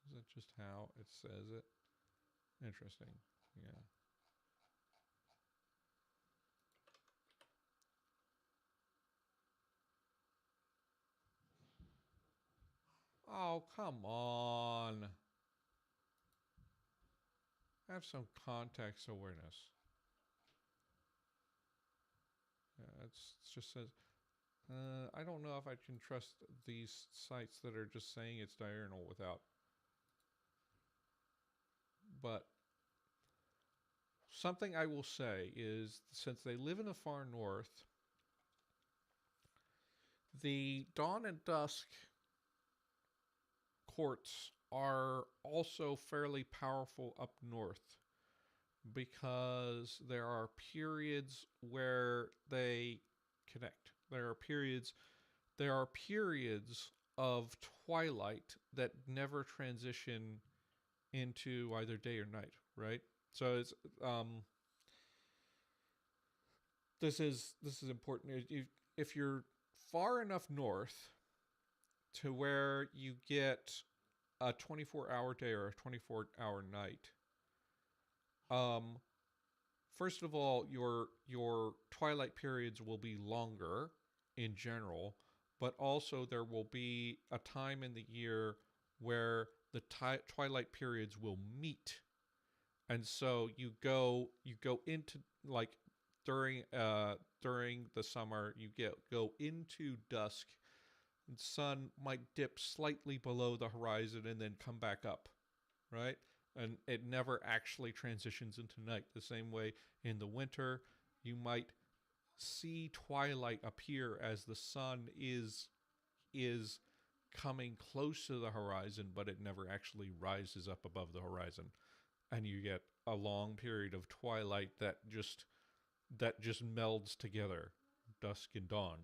Is that just how it says it? Interesting. Yeah. Oh, come on. Have some context awareness. Yeah, it just says, I don't know if I can trust these sites that are just saying it's diurnal without. But something I will say is, since they live in the far north, the Dawn and Dusk courts are also fairly powerful up north, because there are periods where they connect. There are periods of twilight that never transition into either day or night, right? So it's this is important. If you're far enough north to where you get a 24-hour day or a 24-hour night, first of all, your twilight periods will be longer in general, but also there will be a time in the year where the twilight periods will meet, and so you go into, like, during the summer you go into dusk. The sun might dip slightly below the horizon and then come back up, right? And it never actually transitions into night. The same way in the winter, you might see twilight appear as the sun is coming close to the horizon, but it never actually rises up above the horizon, and you get a long period of twilight that just melds together, dusk and dawn.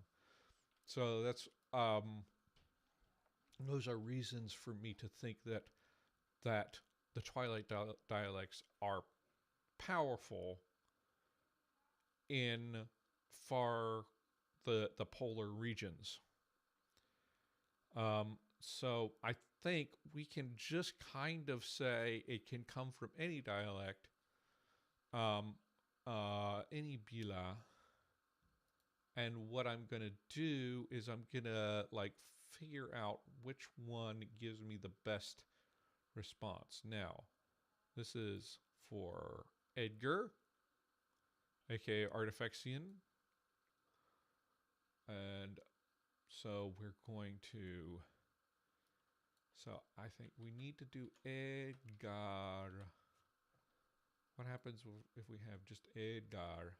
So that's those are reasons for me to think that the Twilight dialects are powerful in far the polar regions. So I think we can just kind of say it can come from any dialect, any bila. And what I'm going to do is I'm going to, like, figure out which one gives me the best response. Now, this is for Edgar, aka Artifexian. And so we're going to... So I think we need to do Edgar. What happens if we have just Edgar?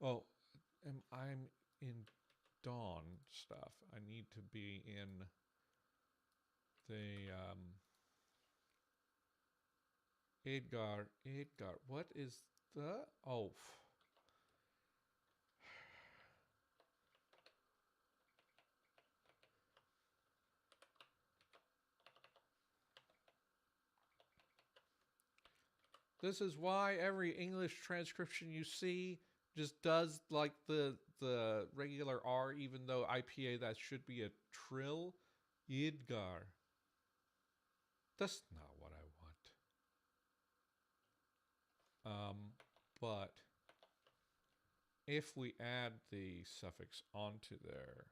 Oh, I'm in Dawn stuff. I need to be in the Edgar. What is the... Oh. This is why every English transcription you see just does, like, the regular R, even though IPA, that should be a trill. Edgar. That's not what I want. But if we add the suffix onto there,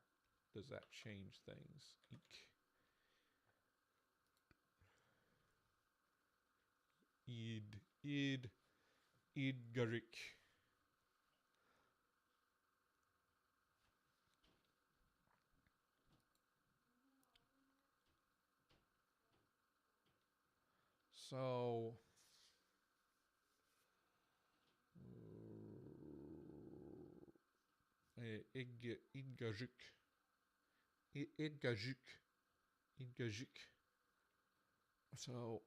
does that change things? Idgarik. So Idgajuk. Idgajuk. So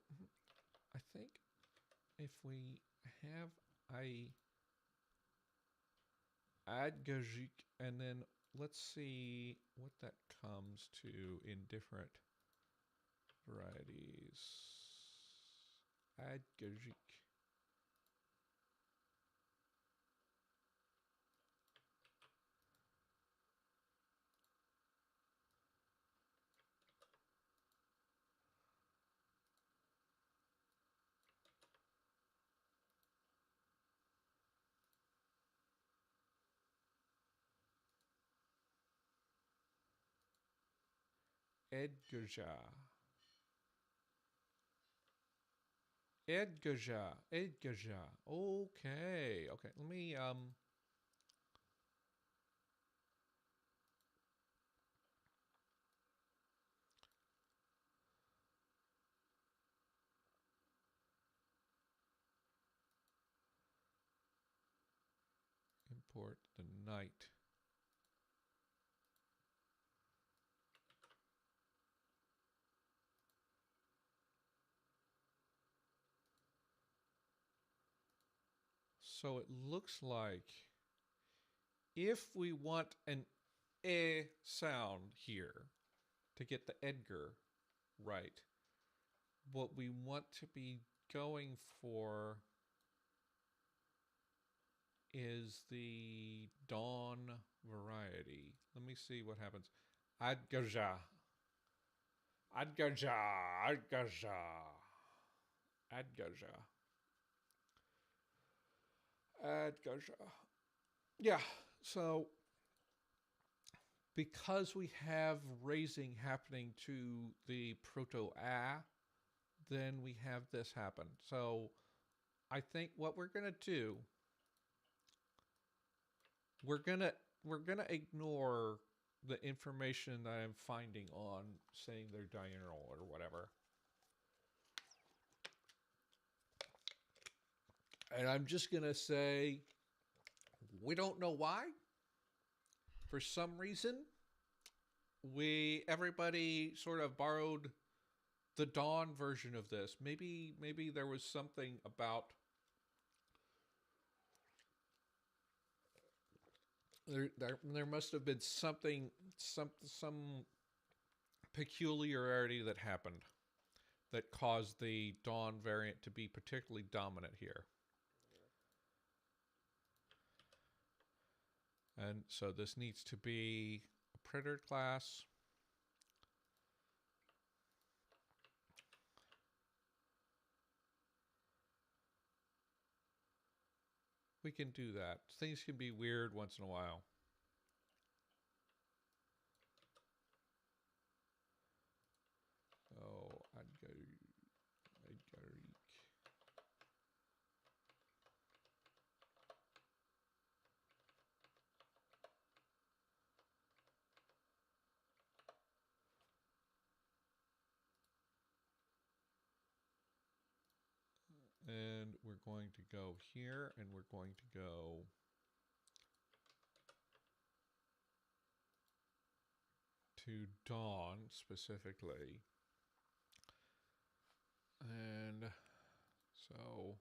I think if we have a Adgajuk, and then let's see what that comes to in different varieties. Adgajuk. Edgaja. Edgaja. Edgaja. Okay. Okay. Let me import the night. So it looks like if we want an eh sound here to get the Edgar right, what we want to be going for is the Dawn variety. Let me see what happens. Adgaja. Adgaja. Adgaja. Adgaja. Adgaja. Yeah, so because we have raising happening to the proto-a, then we have this happen. So I think what we're gonna do, we're gonna ignore the information that I'm finding on saying they're diurnal or whatever. And I'm just gonna say we don't know why. For some reason, everybody sort of borrowed the Dawn version of this. Maybe there was something about there must have been something some peculiarity that happened that caused the Dawn variant to be particularly dominant here. And so this needs to be a predator class. We can do that. Things can be weird once in a while. Oh, Adgarik. And we're going to go here, and we're going to go to Dawn specifically. And so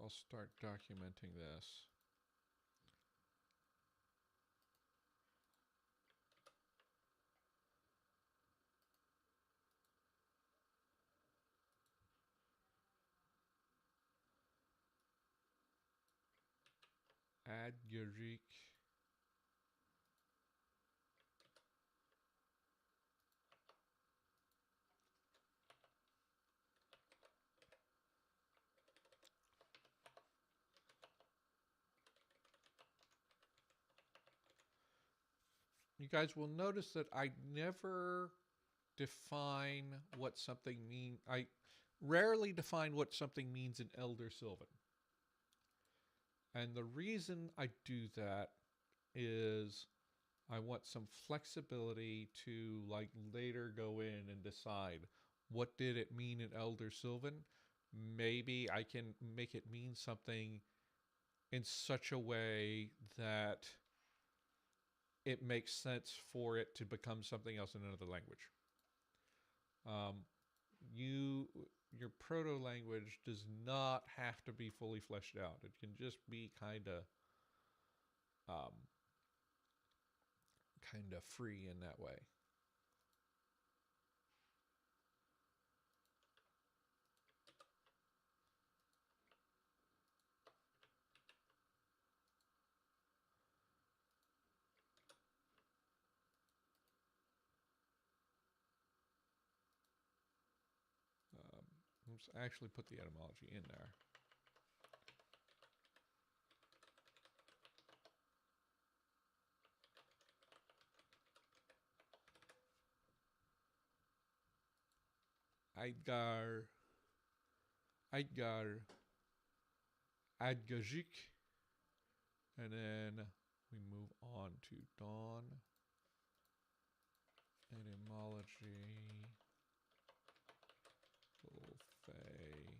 I'll start documenting this. Adgarik. you guys will notice that I never define what something means. I rarely define what something means in Elder Sylvan. And the reason I do that is I want some flexibility to like later go in and decide what did it mean in Elder Sylvan. Maybe I can make it mean something in such a way that it makes sense for it to become something else in another language. Um, your proto language does not have to be fully fleshed out. It can just be um, kind of free in that way. Let's actually put the etymology in there. Aidgar, Adgajik, and then we move on to Dawn, etymology, Fey,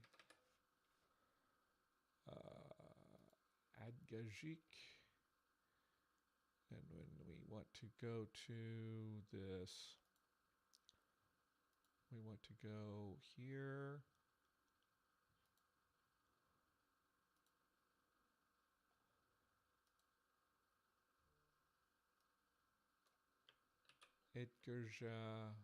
Adgajik, and when we want to go to this, we want to go here. Edgerja.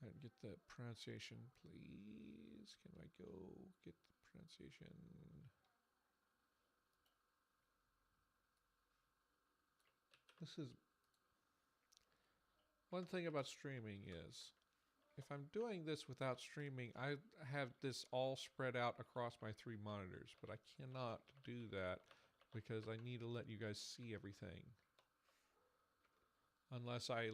And get the pronunciation, please. Can I go get the pronunciation? This is one thing about streaming is if I'm doing this without streaming, I have this all spread out across my 3 monitors, but I cannot do that because I need to let you guys see everything. Unless I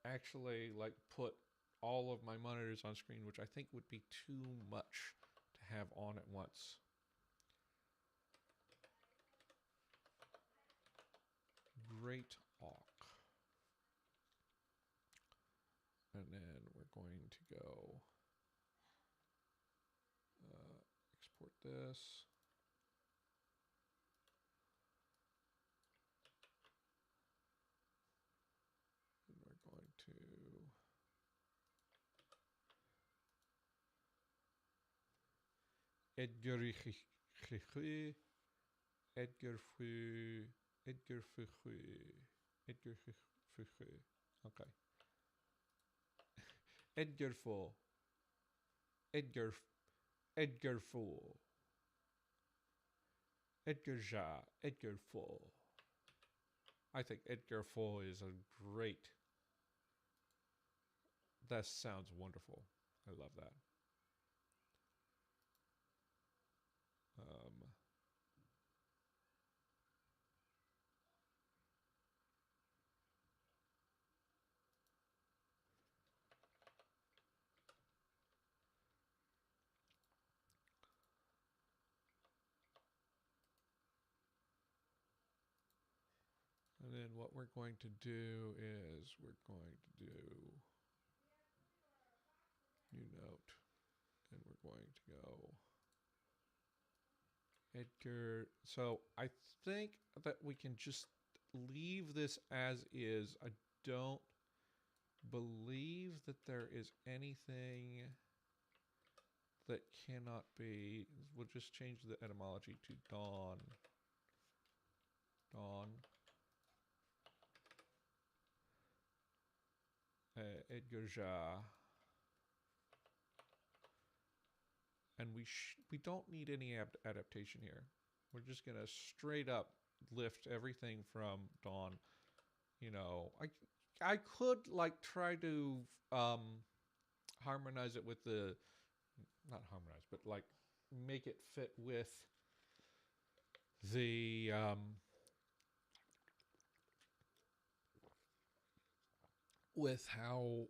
actually put all of my monitors on screen, which I think would be too much to have on at once. Great Auk. And then we're going to go export this. And we're going to Edgar. Okay. Edgarful. Edgarful. Edgarja. Edgarful. I think Edgarful is a great. That sounds wonderful. I love that. And then what we're going to do is we're going to do new note, and we're going to go Edgar. So I think that we can just leave this as is. I don't believe that there is anything that cannot be. We'll just change the etymology to dawn. Dawn. Edgar Ja. And we don't need any adaptation here. We're just gonna straight up lift everything from dawn. You know, I could like try to harmonize it with the, not harmonize, but like make it fit the with how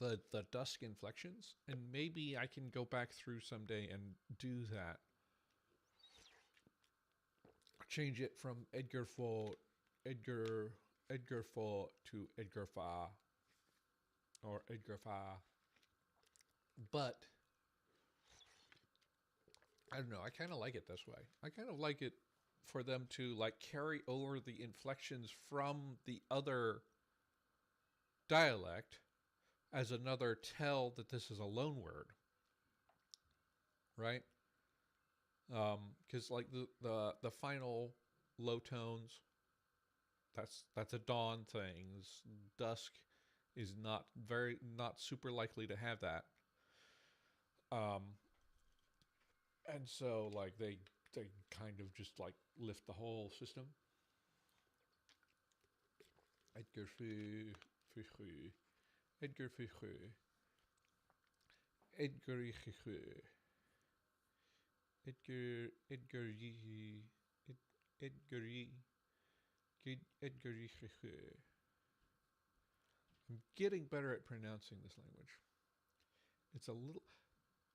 the dusk inflections, and maybe I can go back through someday and do that. Change it from Edgar Fo to Edgar Fa or Edgar Fa. But I don't know, I kind of like it this way. I kind of like it for them to like carry over the inflections from the other dialect as another tell that this is a loan word, right? Because like the final low tones, that's a dawn thing. Dusk is not super likely to have that. And so like they kind of just like lift the whole system. Edgar Foucault. Edgar Foucault. Edgar Foucault. Edgar Edgar Edgar Edgar I'm getting better at pronouncing this language. It's a little.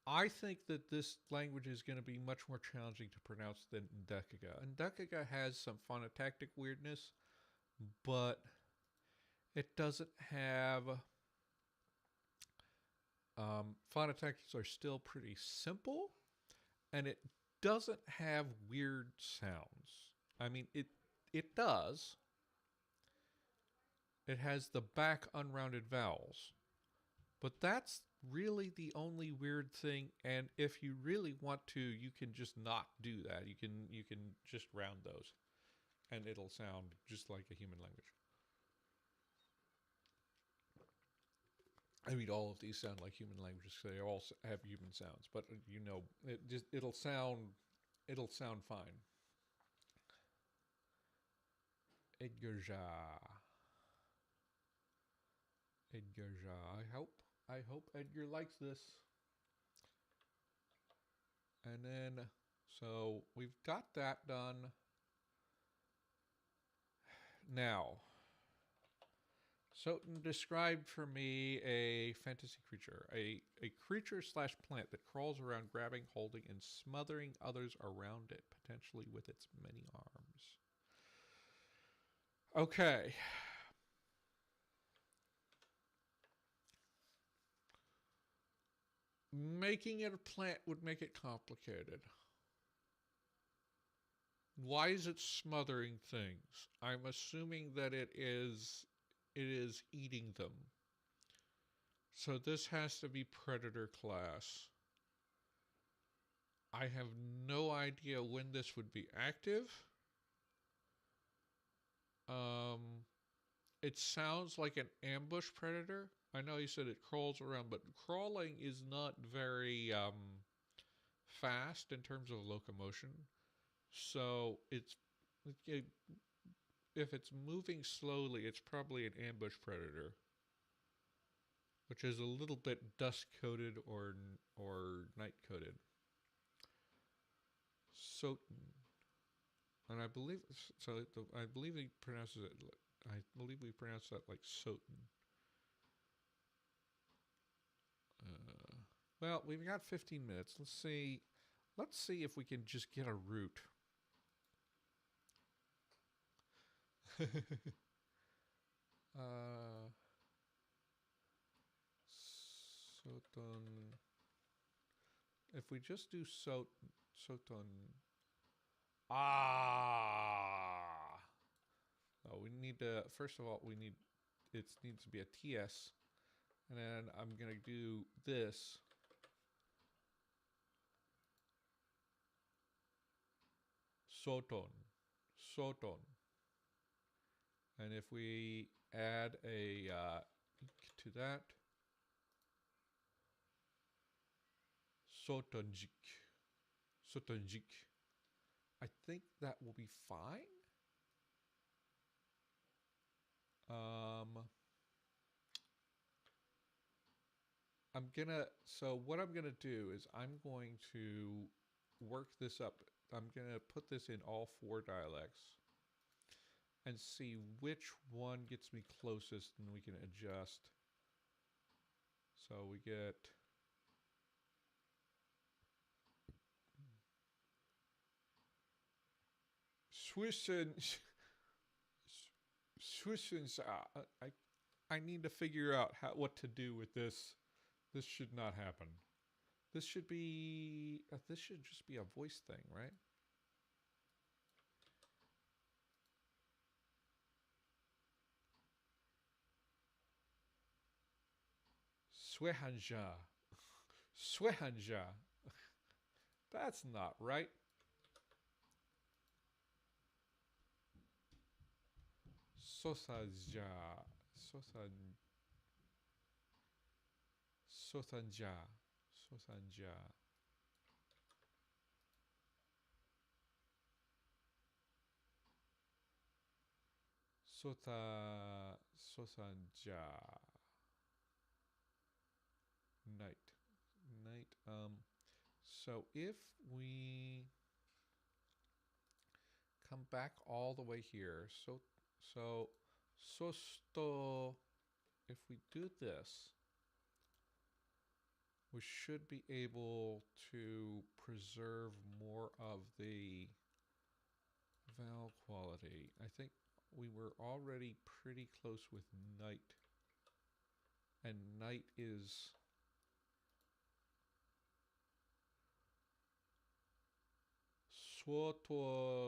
I think that this language is going to be much more challenging to pronounce than Ndekega. Ndekega has some phonotactic weirdness, but it doesn't have. Phonotactics are still pretty simple, and it doesn't have weird sounds. I mean, it does. It has the back unrounded vowels, but that's really the only weird thing. And if you really want to, you can just not do that. You can just round those, and it'll sound just like a human language. I mean, all of these sound like human languages. They all have human sounds, but you know, it'll sound fine. Edgar Ja. Edgar Ja. I hope Edgar likes this. And then, so we've got that done. Now, Soten described for me a fantasy creature, a creature slash plant that crawls around grabbing, holding, and smothering others around it, potentially with its many arms. Okay. Making it a plant would make it complicated. Why is it smothering things? I'm assuming that it is eating them. So this has to be predator class. I have no idea when this would be active. It sounds like an ambush predator. I know you said it crawls around, but crawling is not very fast in terms of locomotion. So if it's moving slowly, it's probably an ambush predator, which is a little bit dust coated or night coated. Soten, and I believe so. I believe he pronounces it. I believe we pronounce that like Soten. Well, we've got 15 minutes. Let's see if we can just get a route. Soten. If we just do Soten, Soton. Ah. Oh, we need to. First of all, we need. It needs to be a TS, and then I'm gonna do this. Soton. Soton. And if we add a to that, Sotonjik. Sotonjik. I think that will be fine. So what I'm gonna do is I'm going to work this up. I'm gonna put this in all 4 dialects and see which one gets me closest, and we can adjust. So we get Swiss. I need to figure out what to do with this. This should not happen. This should be. This should just be a voice thing, right? Swehanja. Swehanja. That's not right. Sosaja. Sosanja. Sosanja. Sosanja. Night. So if we come back all the way here, sosto, if we do this, we should be able to preserve more of the vowel quality. I think we were already pretty close with night, and night is Swatonja.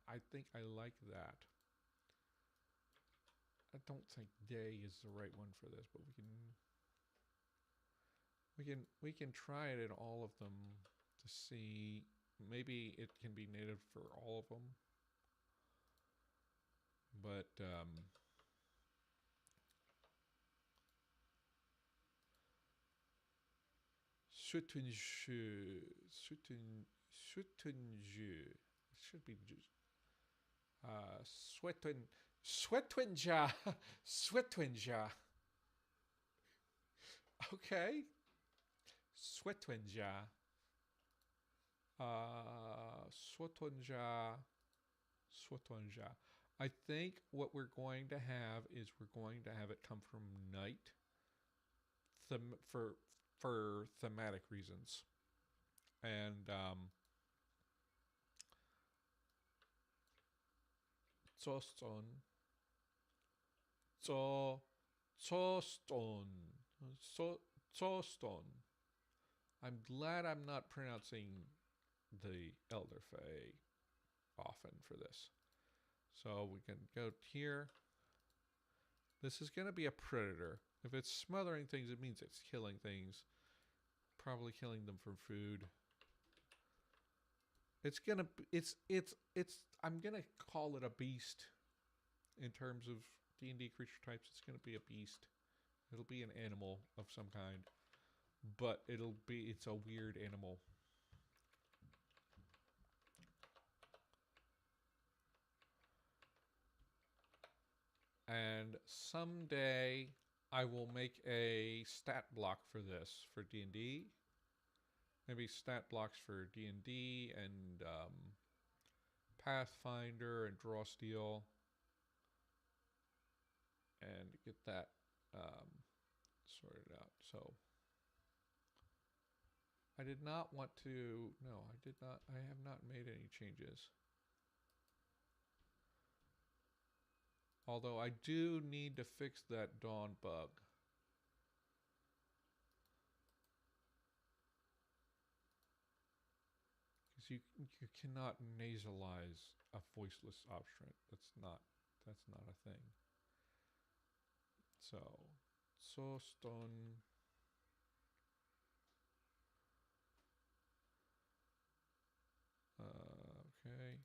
I think I like that. I don't think day is the right one for this, but we can try it in all of them to see. Maybe it can be native for all of them, but Sutunju. It should be Swetunja. Swetunja. Okay. Swetunja. Swetunja. Swetunja. I think what we're going to have is we're going to have it come from night for thematic reasons. And Toston. Toston. I'm glad I'm not pronouncing the Elder Fae often for this. So we can go here. This is going to be a predator. If it's smothering things, it means it's killing things. Probably killing them for food. It's gonna. It's. I'm gonna call it a beast. In terms of D&D creature types, it's gonna be a beast. It'll be an animal of some kind, but it's a weird animal. And someday I will make a stat block for this for D&D. Maybe stat blocks for D&D and Pathfinder and Draw Steel, and get that sorted out. So I did not want to. No, I did not. I have not made any changes. Although I do need to fix that Dawn bug. you cannot nasalize a voiceless obstruent. That's not a thing. So Soston. Okay.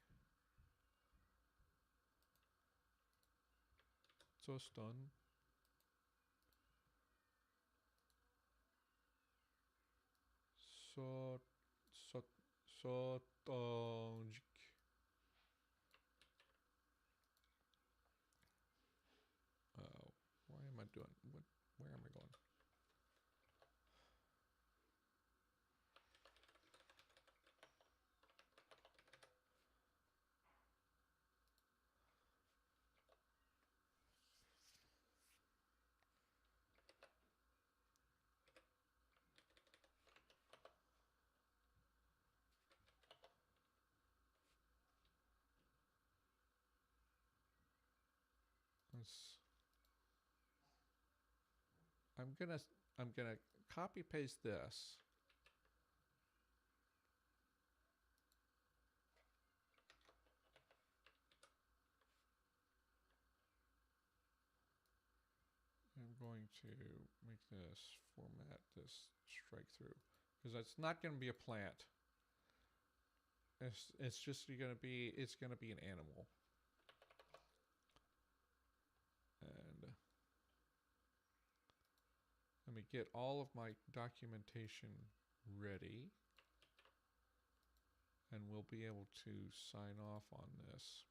Soston. So so Sotonjik. Why am I doing what? Where am I going? Let's, I'm gonna copy paste this. I'm going to make this format this strike through because it's not going to be a plant. It's just gonna be an animal. And let me get all of my documentation ready, and we'll be able to sign off on this.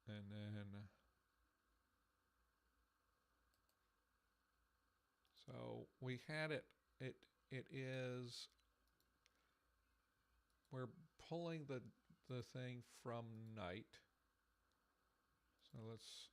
And then, so we had it, it is, we're pulling the thing from night. So let's,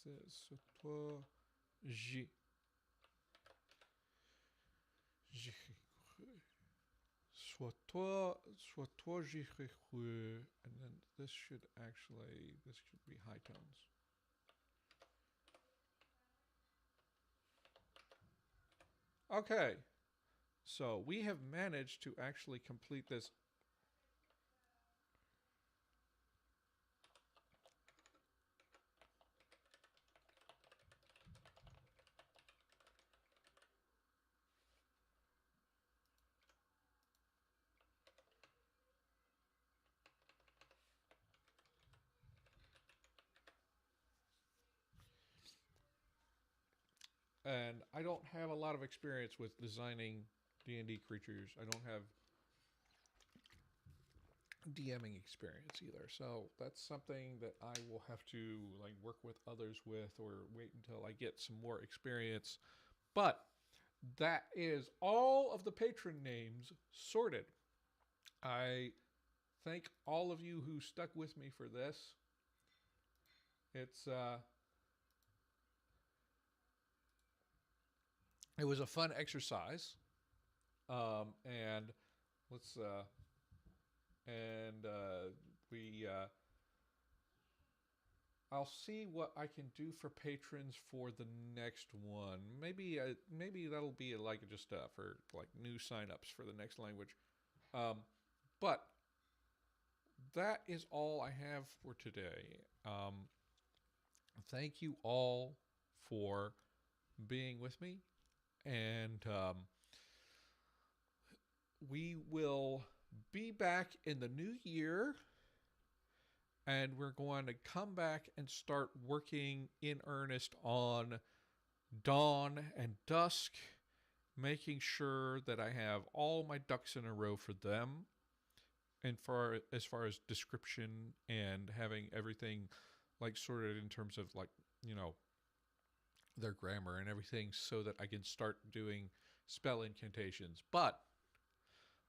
C'est toi, j'y cru. Soit toi, j'y cru. And then this should be high tones. Okay. So we have managed to actually complete this. And I don't have a lot of experience with designing D&D creatures. I don't have DMing experience either. So that's something that I will have to like work with others with or wait until I get some more experience. But that is all of the patron names sorted. I thank all of you who stuck with me for this. It was a fun exercise. And let's and we I'll see what I can do for patrons for the next one. Maybe that'll be like just for like new signups for the next language. But that is all I have for today. Thank you all for being with me, and we will be back in the new year, and we're going to come back and start working in earnest on Dawn and Dusk, making sure that I have all my ducks in a row for them, and as far as description and having everything like sorted in terms of like, you know, their grammar and everything, so that I can start doing spell incantations. But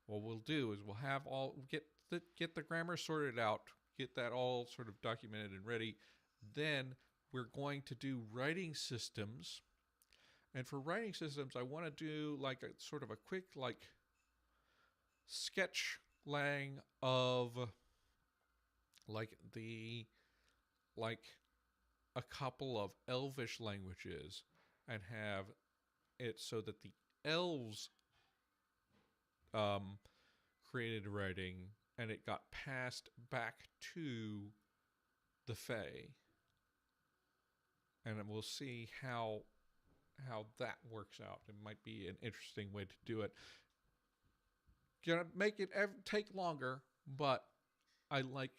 what we'll do is we'll have get the grammar sorted out, get that all sort of documented and ready. Then we're going to do writing systems. And for writing systems, I want to do like a sort of a quick like sketch lang of like a couple of elvish languages, and have it so that the elves created writing and it got passed back to the Fae. And we'll see how that works out. It might be an interesting way to do it. Gonna make it take longer, but I like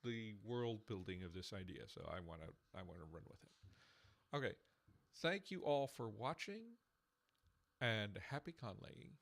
the world building of this idea, so I want to run with it. Okay, thank you all for watching, and happy conlaying.